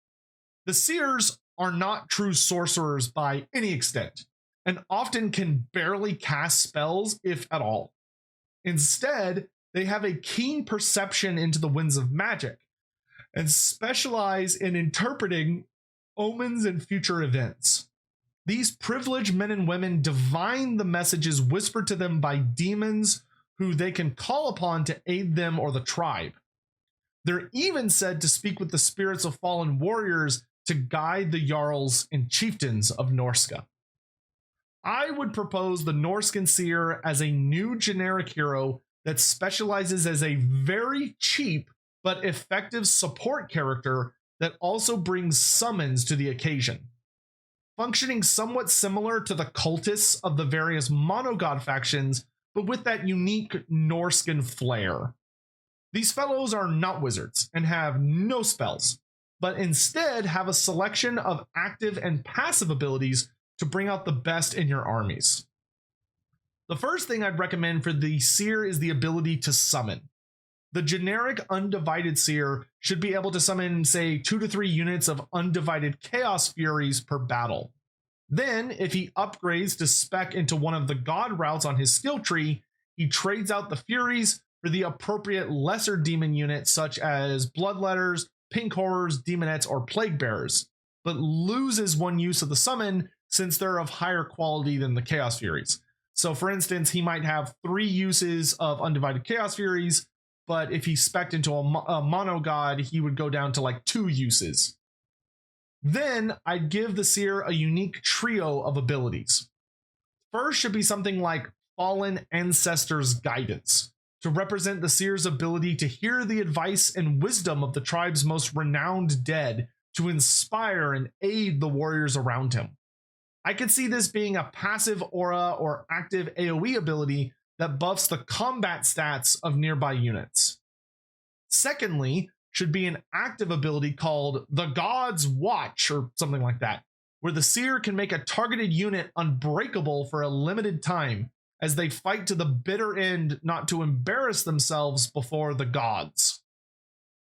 The Seers are not true sorcerers by any extent, and often can barely cast spells, if at all. Instead, they have a keen perception into the winds of magic, and specialize in interpreting omens and future events. These privileged men and women divine the messages whispered to them by demons who they can call upon to aid them or the tribe. They're even said to speak with the spirits of fallen warriors to guide the Jarls and chieftains of Norsca. I would propose the Norscan Seer as a new generic hero that specializes as a very cheap but effective support character that also brings summons to the occasion. Functioning somewhat similar to the cultists of the various monogod factions, but with that unique Norscan flair. These fellows are not wizards and have no spells, but instead have a selection of active and passive abilities to bring out the best in your armies. The first thing I'd recommend for the Seer is the ability to summon. The generic Undivided Seer should be able to summon, say, 2 to 3 units of Undivided Chaos Furies per battle. Then, if he upgrades to spec into one of the god routes on his skill tree, he trades out the Furies for the appropriate lesser demon units such as Bloodletters, Pink Horrors, Demonettes, or Plague Bearers, but loses one use of the summon since they're of higher quality than the Chaos Furies. So for instance, he might have 3 uses of Undivided Chaos Furies, but if he spec'd into a mono god, he would go down to like 2 uses. Then I'd give the Seer a unique trio of abilities. First should be something like Fallen Ancestors Guidance, to represent the Seer's ability to hear the advice and wisdom of the tribe's most renowned dead to inspire and aid the warriors around him. I could see this being a passive aura or active AoE ability that buffs the combat stats of nearby units. Secondly, should be an active ability called the God's Watch or something like that, where the Seer can make a targeted unit unbreakable for a limited time as they fight to the bitter end not to embarrass themselves before the gods.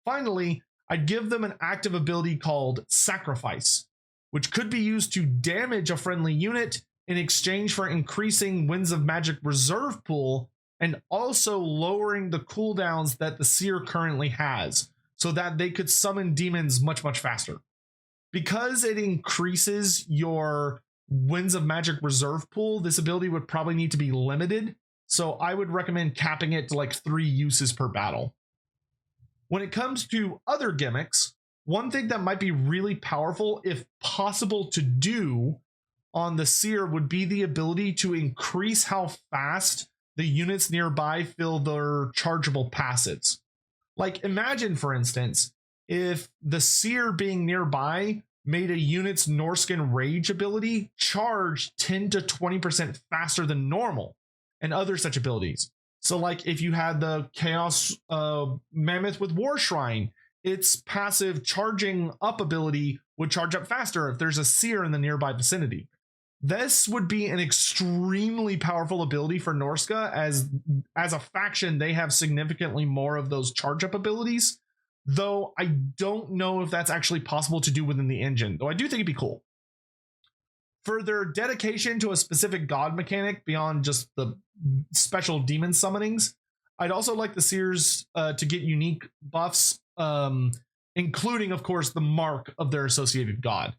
Finally, I'd give them an active ability called Sacrifice, which could be used to damage a friendly unit in exchange for increasing Winds of Magic reserve pool and also lowering the cooldowns that the Seer currently has so that they could summon demons much, much faster. Because it increases your Winds of Magic reserve pool, this ability would probably need to be limited, so I would recommend capping it to like 3 uses per battle. When it comes to other gimmicks, one thing that might be really powerful, if possible to do on the Seer, would be the ability to increase how fast the units nearby fill their chargeable passives. Like imagine, for instance, if the Seer being nearby made a unit's Norscan rage ability charge 10 to 20% faster than normal, and other such abilities. So like if you had the Chaos Mammoth with War Shrine, its passive charging up ability would charge up faster if there's a Seer in the nearby vicinity. This would be an extremely powerful ability for Norsca, as a faction they have significantly more of those charge up abilities, though I don't know if that's actually possible to do within the engine, though I do think it'd be cool. For their dedication to a specific god mechanic beyond just the special demon summonings, I'd also like the Seers to get unique buffs, including, of course, the mark of their associated god.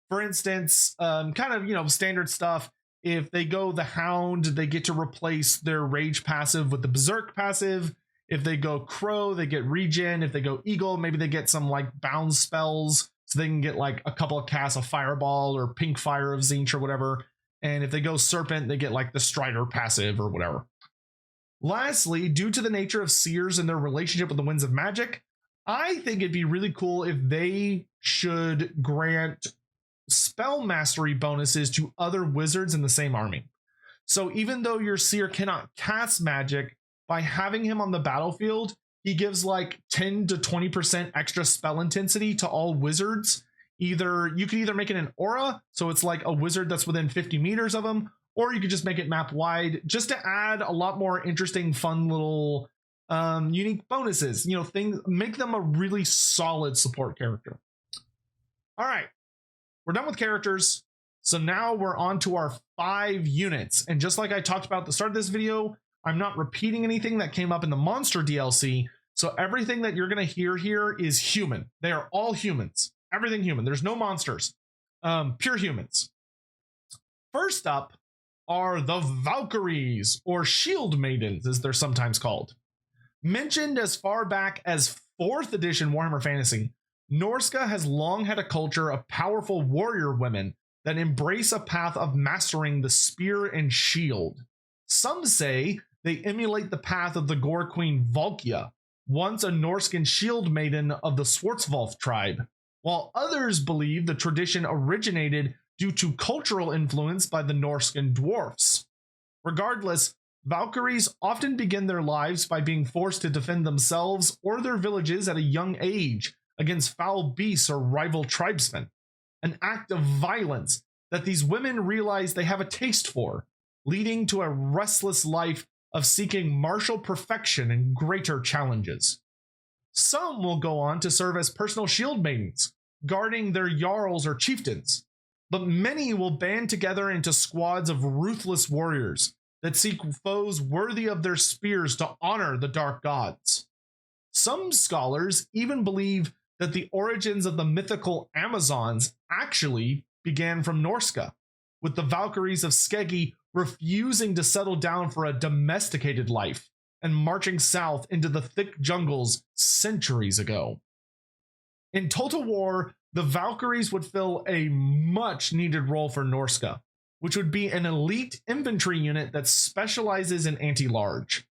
For instance, kind of, standard stuff. If they go the Hound, they get to replace their Rage passive with the Berserk passive. If they go Crow, they get regen. If they go Eagle, maybe they get some like bound spells, so they can get like a couple of casts of Fireball or Pink Fire of Zinch or whatever. And if they go Serpent, they get like the Strider passive or whatever. Lastly, due to the nature of Seers and their relationship with the Winds of Magic, I think it'd be really cool if they should grant spell mastery bonuses to other wizards in the same army. So even though your Seer cannot cast magic, by having him on the battlefield, he gives like 10 to 20% extra spell intensity to all wizards. You could either make it an aura, so it's like a wizard that's within 50 meters of him, or you could just make it map wide, just to add a lot more interesting, fun little unique bonuses. Things, make them a really solid support character. All right, we're done with characters. So now we're on to our 5 units. And just like I talked about at the start of this video, I'm not repeating anything that came up in the Monster DLC. So everything that you're going to hear here is human. They are all humans. Everything human. There's no monsters. Pure humans. First up are the Valkyries, or Shieldmaidens, as they're sometimes called. Mentioned as far back as 4th edition Warhammer Fantasy, Norsca has long had a culture of powerful warrior women that embrace a path of mastering the spear and shield. Some say they emulate the path of the Gore Queen Valkia, once a Norscan shield maiden of the Schwarzwolf tribe, while others believe the tradition originated due to cultural influence by the Norscan dwarfs. Regardless, Valkyries often begin their lives by being forced to defend themselves or their villages at a young age against foul beasts or rival tribesmen, an act of violence that these women realize they have a taste for, leading to a restless life of seeking martial perfection and greater challenges. Some will go on to serve as personal shield maidens, guarding their jarls or chieftains, but many will band together into squads of ruthless warriors that seek foes worthy of their spears to honor the dark gods. Some scholars even believe that the origins of the mythical Amazons actually began from Norsca, with the Valkyries of Skeggi refusing to settle down for a domesticated life and marching south into the thick jungles centuries ago. In Total War, the Valkyries would fill a much needed role for Norsca, which would be an elite infantry unit that specializes in anti-large.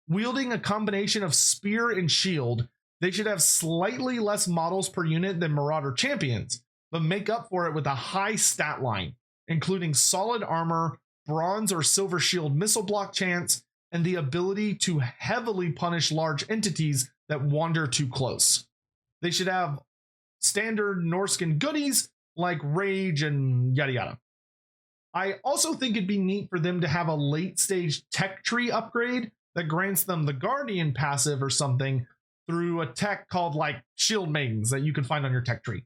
Wielding a combination of spear and shield, they should have slightly less models per unit than Marauder champions, but make up for it with a high stat line, including solid armor, bronze or silver shield missile block chance, and the ability to heavily punish large entities that wander too close. They should have standard Norscan goodies like rage and yada yada. I also think it'd be neat for them to have a late stage tech tree upgrade that grants them the Guardian passive or something through a tech called like Shieldmaidens that you can find on your tech tree.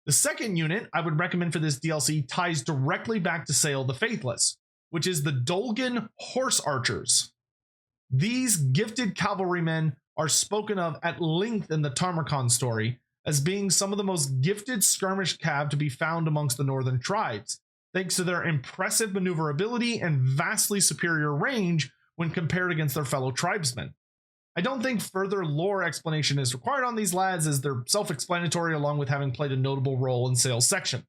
The second unit I would recommend for this DLC ties directly back to Sayl the Faithless, which is the Dolgan Horse Archers. These gifted cavalrymen are spoken of at length in the Tarmarkon story as being some of the most gifted skirmish cav to be found amongst the northern tribes, thanks to their impressive maneuverability and vastly superior range when compared against their fellow tribesmen. I don't think further lore explanation is required on these lads, as they're self-explanatory along with having played a notable role in Sayl's section.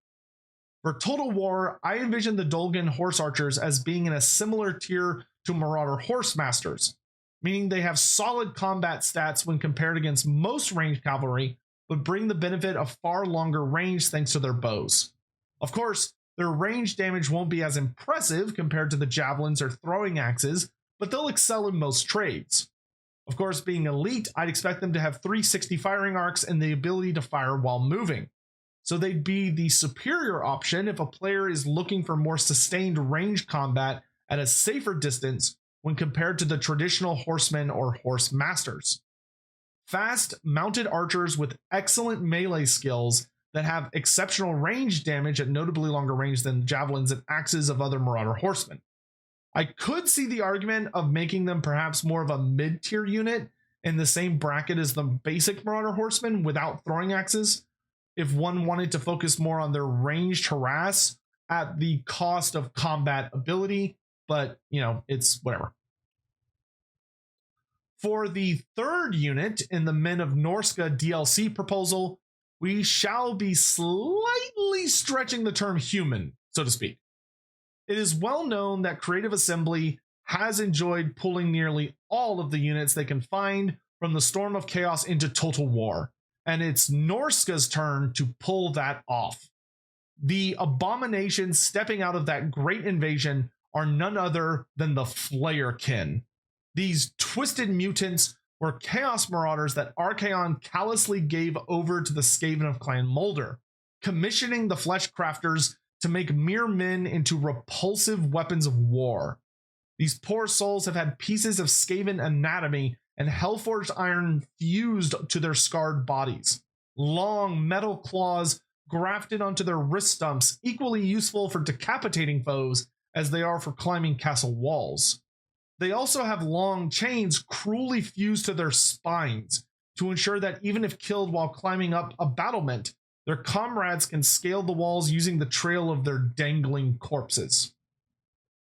For Total War, I envision the Dolgan Horse Archers as being in a similar tier to Marauder Horse Masters, meaning they have solid combat stats when compared against most ranged cavalry, but bring the benefit of far longer range thanks to their bows. Of course, their range damage won't be as impressive compared to the javelins or throwing axes, but they'll excel in most trades. Of course, being elite, I'd expect them to have 360 firing arcs and the ability to fire while moving. So they'd be the superior option if a player is looking for more sustained range combat at a safer distance when compared to the traditional horsemen or horse masters. Fast, mounted archers with excellent melee skills that have exceptional range damage at notably longer range than javelins and axes of other Marauder horsemen. I could see the argument of making them perhaps more of a mid-tier unit in the same bracket as the basic Marauder horsemen without throwing axes, if one wanted to focus more on their ranged harass at the cost of combat ability, but it's whatever. For the third unit in the Men of Norsca DLC proposal, we shall be slightly stretching the term human, so to speak. It is well known that Creative Assembly has enjoyed pulling nearly all of the units they can find from the Storm of Chaos into Total War, and it's Norsca's turn to pull that off. The abominations stepping out of that great invasion are none other than the Flayerkin. These twisted mutants were Chaos Marauders that Archaon callously gave over to the Skaven of Clan Moulder, commissioning the Flesh Crafters to make mere men into repulsive weapons of war. These poor souls have had pieces of Skaven anatomy and Hellforged iron fused to their scarred bodies. Long metal claws grafted onto their wrist stumps, equally useful for decapitating foes as they are for climbing castle walls. They also have long chains cruelly fused to their spines to ensure that even if killed while climbing up a battlement, their comrades can scale the walls using the trail of their dangling corpses.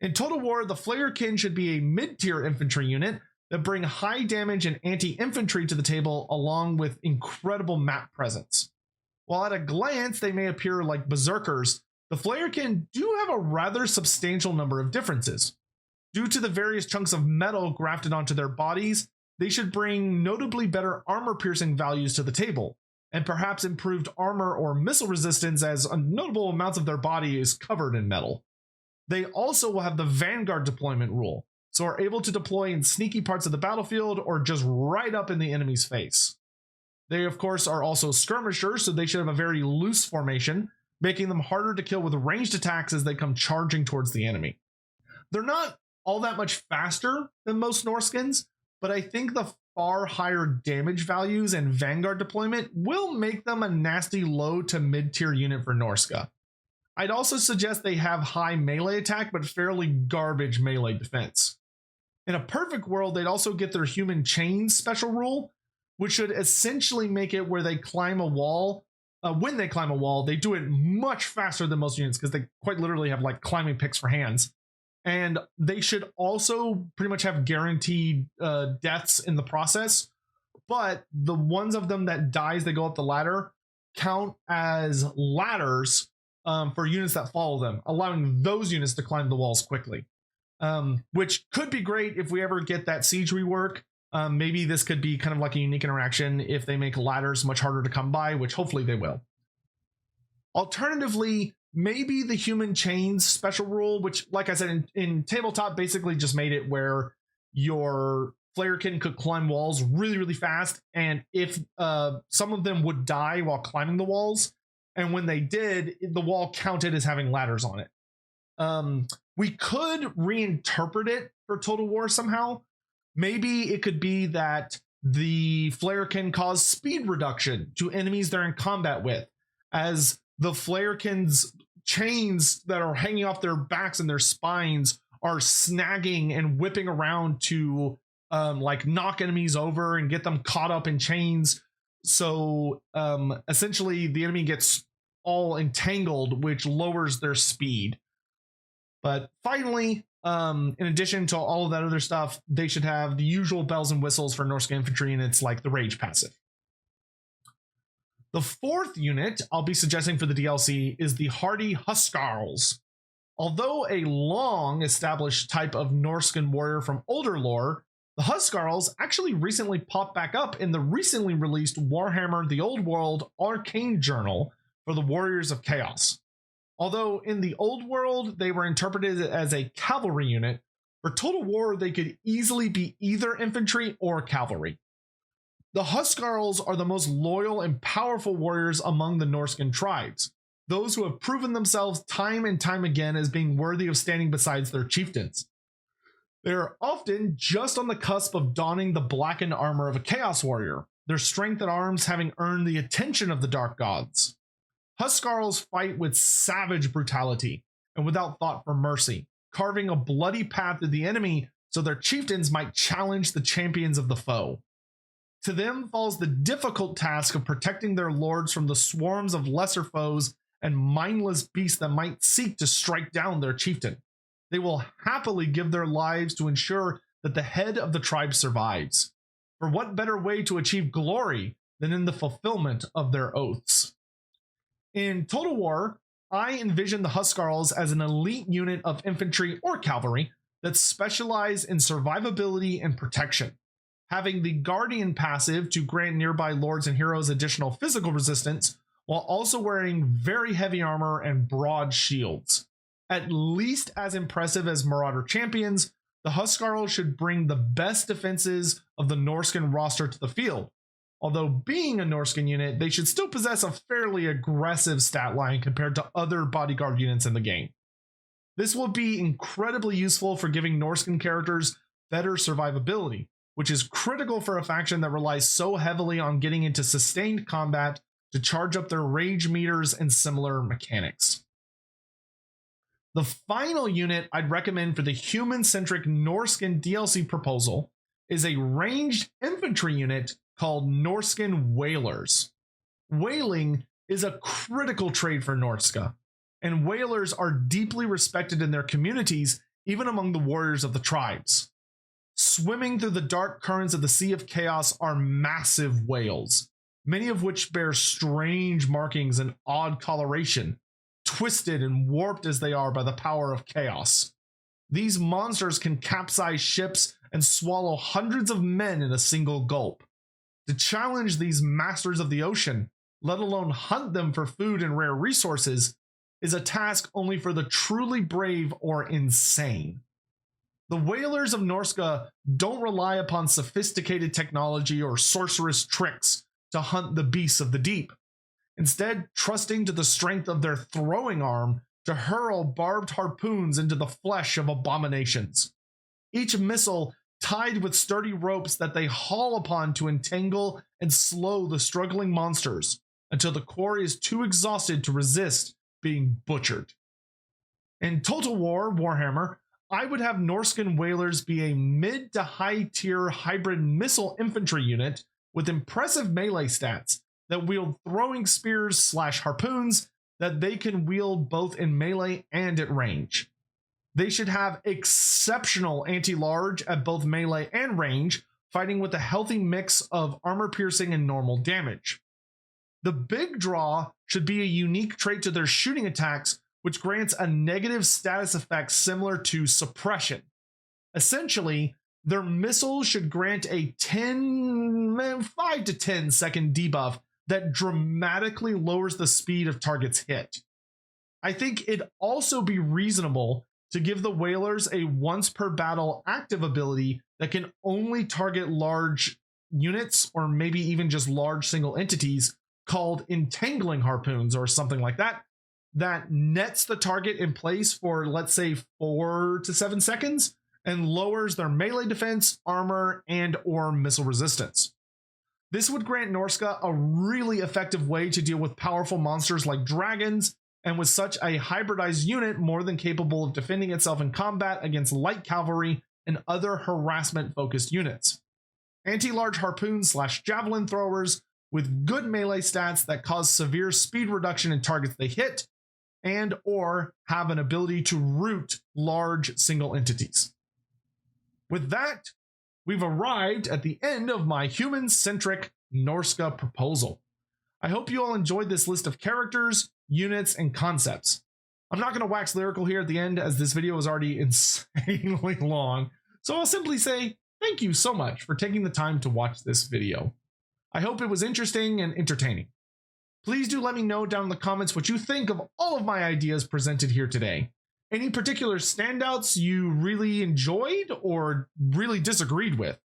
In Total War, the Flayerkin should be a mid-tier infantry unit that bring high damage and anti-infantry to the table along with incredible map presence. While at a glance they may appear like berserkers, the Flayerkin do have a rather substantial number of differences. Due to the various chunks of metal grafted onto their bodies, they should bring notably better armor-piercing values to the table, and perhaps improved armor or missile resistance as notable amounts of their body is covered in metal. They also will have the Vanguard deployment rule, so are able to deploy in sneaky parts of the battlefield or just right up in the enemy's face. They of course are also skirmishers, so they should have a very loose formation, making them harder to kill with ranged attacks as they come charging towards the enemy. They're not all that much faster than most Norskins, but I think the far higher damage values and Vanguard deployment will make them a nasty low to mid-tier unit for Norsca. I'd also suggest they have high melee attack but fairly garbage melee defense. In a perfect world, they'd also get their human chains special rule, which should essentially make it where they climb a wall. When they climb a wall, they do it much faster than most units because they quite literally have like climbing picks for hands. And they should also pretty much have guaranteed deaths in the process. But the ones of them that die as they go up the ladder count as ladders for units that follow them, allowing those units to climb the walls quickly. Which could be great if we ever get that siege rework. Maybe this could be kind of like a unique interaction if they make ladders much harder to come by, which hopefully they will. Alternatively, maybe the human chains special rule, which like I said in tabletop basically just made it where your Flayerkin could climb walls really, really fast. And if some of them would die while climbing the walls, and when they did, the wall counted as having ladders on it. We could reinterpret it for Total War somehow. Maybe it could be that the Flayerkin cause speed reduction to enemies they're in combat with, as the Flayerkin's chains that are hanging off their backs and their spines are snagging and whipping around to like knock enemies over and get them caught up in chains. So essentially the enemy gets all entangled, which lowers their speed. But finally, in addition to all of that other stuff, they should have the usual bells and whistles for Norsca infantry, and it's like the rage passive. The fourth unit I'll be suggesting for the DLC is the hardy Huscarls. Although a long established type of Norscan warrior from older lore, The Huscarls actually recently popped back up in the recently released Warhammer The Old World Arcane Journal for the Warriors of Chaos. Although in the Old World they were interpreted as a cavalry unit, for Total War they could easily be either infantry or cavalry. The Huscarls are the most loyal and powerful warriors among the Norscan tribes, those who have proven themselves time and time again as being worthy of standing beside their chieftains. They are often just on the cusp of donning the blackened armor of a Chaos Warrior, their strength at arms having earned the attention of the Dark Gods. Huscarls fight with savage brutality and without thought for mercy, carving a bloody path to the enemy so their chieftains might challenge the champions of the foe. To them falls the difficult task of protecting their lords from the swarms of lesser foes and mindless beasts that might seek to strike down their chieftain. They will happily give their lives to ensure that the head of the tribe survives. For what better way to achieve glory than in the fulfillment of their oaths? In Total War, I envision the Huscarls as an elite unit of infantry or cavalry that specialize in survivability and protection, having the Guardian passive to grant nearby lords and heroes additional physical resistance, while also wearing very heavy armor and broad shields. At least as impressive as Marauder champions, the Huscarls should bring the best defenses of the Norscan roster to the field. Although being a Norscan unit, they should still possess a fairly aggressive stat line compared to other bodyguard units in the game. This will be incredibly useful for giving Norscan characters better survivability, which is critical for a faction that relies so heavily on getting into sustained combat to charge up their rage meters and similar mechanics. The final unit I'd recommend for the human-centric Norscan DLC proposal is a ranged infantry unit called Norscan Whalers. Whaling is a critical trade for Norsca, and whalers are deeply respected in their communities, even among the warriors of the tribes. Swimming through the dark currents of the Sea of Chaos are massive whales, many of which bear strange markings and odd coloration, twisted and warped as they are by the power of chaos. These monsters can capsize ships and swallow hundreds of men in a single gulp. To challenge these masters of the ocean, let alone hunt them for food and rare resources, is a task only for the truly brave or insane. The whalers of Norsca don't rely upon sophisticated technology or sorcerous tricks to hunt the beasts of the deep, instead trusting to the strength of their throwing arm to hurl barbed harpoons into the flesh of abominations. Each missile tied with sturdy ropes that they haul upon to entangle and slow the struggling monsters until the quarry is too exhausted to resist being butchered. In Total War Warhammer, I would have Norscan Whalers be a mid to high tier hybrid missile infantry unit with impressive melee stats that wield throwing spears / harpoons that they can wield both in melee and at range. They should have exceptional anti-large at both melee and range, fighting with a healthy mix of armor piercing and normal damage. The big draw should be a unique trait to their shooting attacks, which grants a negative status effect similar to suppression. Essentially, their missiles should grant a 5 to 10 second debuff that dramatically lowers the speed of targets hit. I think it'd also be reasonable to give the Whalers a once per battle active ability that can only target large units or maybe even just large single entities called entangling harpoons or something like that, that nets the target in place for, let's say, 4 to 7 seconds and lowers their melee defense, armor, and or missile resistance. This would grant Norsca a really effective way to deal with powerful monsters like dragons, and with such a hybridized unit more than capable of defending itself in combat against light cavalry and other harassment-focused units. Anti-large harpoons / javelin throwers with good melee stats that cause severe speed reduction in targets they hit, and or have an ability to root large single entities. With that, we've arrived at the end of my human-centric Norsca proposal. I hope you all enjoyed this list of characters, units, and concepts. I'm not going to wax lyrical here at the end, as this video is already insanely long, so I'll simply say thank you so much for taking the time to watch this video. I hope it was interesting and entertaining. Please do let me know down in the comments what you think of all of my ideas presented here today. Any particular standouts you really enjoyed or really disagreed with?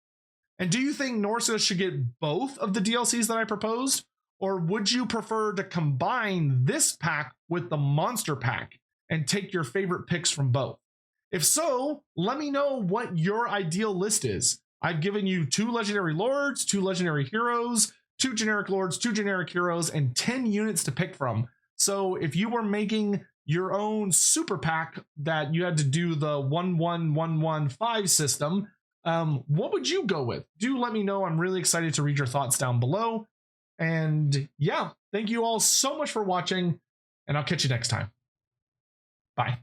And do you think Norsca should get both of the DLCs that I proposed? Or would you prefer to combine this pack with the monster pack and take your favorite picks from both? If so, let me know what your ideal list is. I've given you 2 legendary lords, 2 legendary heroes, 2 generic lords, 2 generic heroes, and 10 units to pick from. So if you were making your own super pack that you had to do the 1-1-1-1-5 system, what would you go with? Do let me know. I'm really excited to read your thoughts down below. And yeah, thank you all so much for watching, and I'll catch you next time. Bye.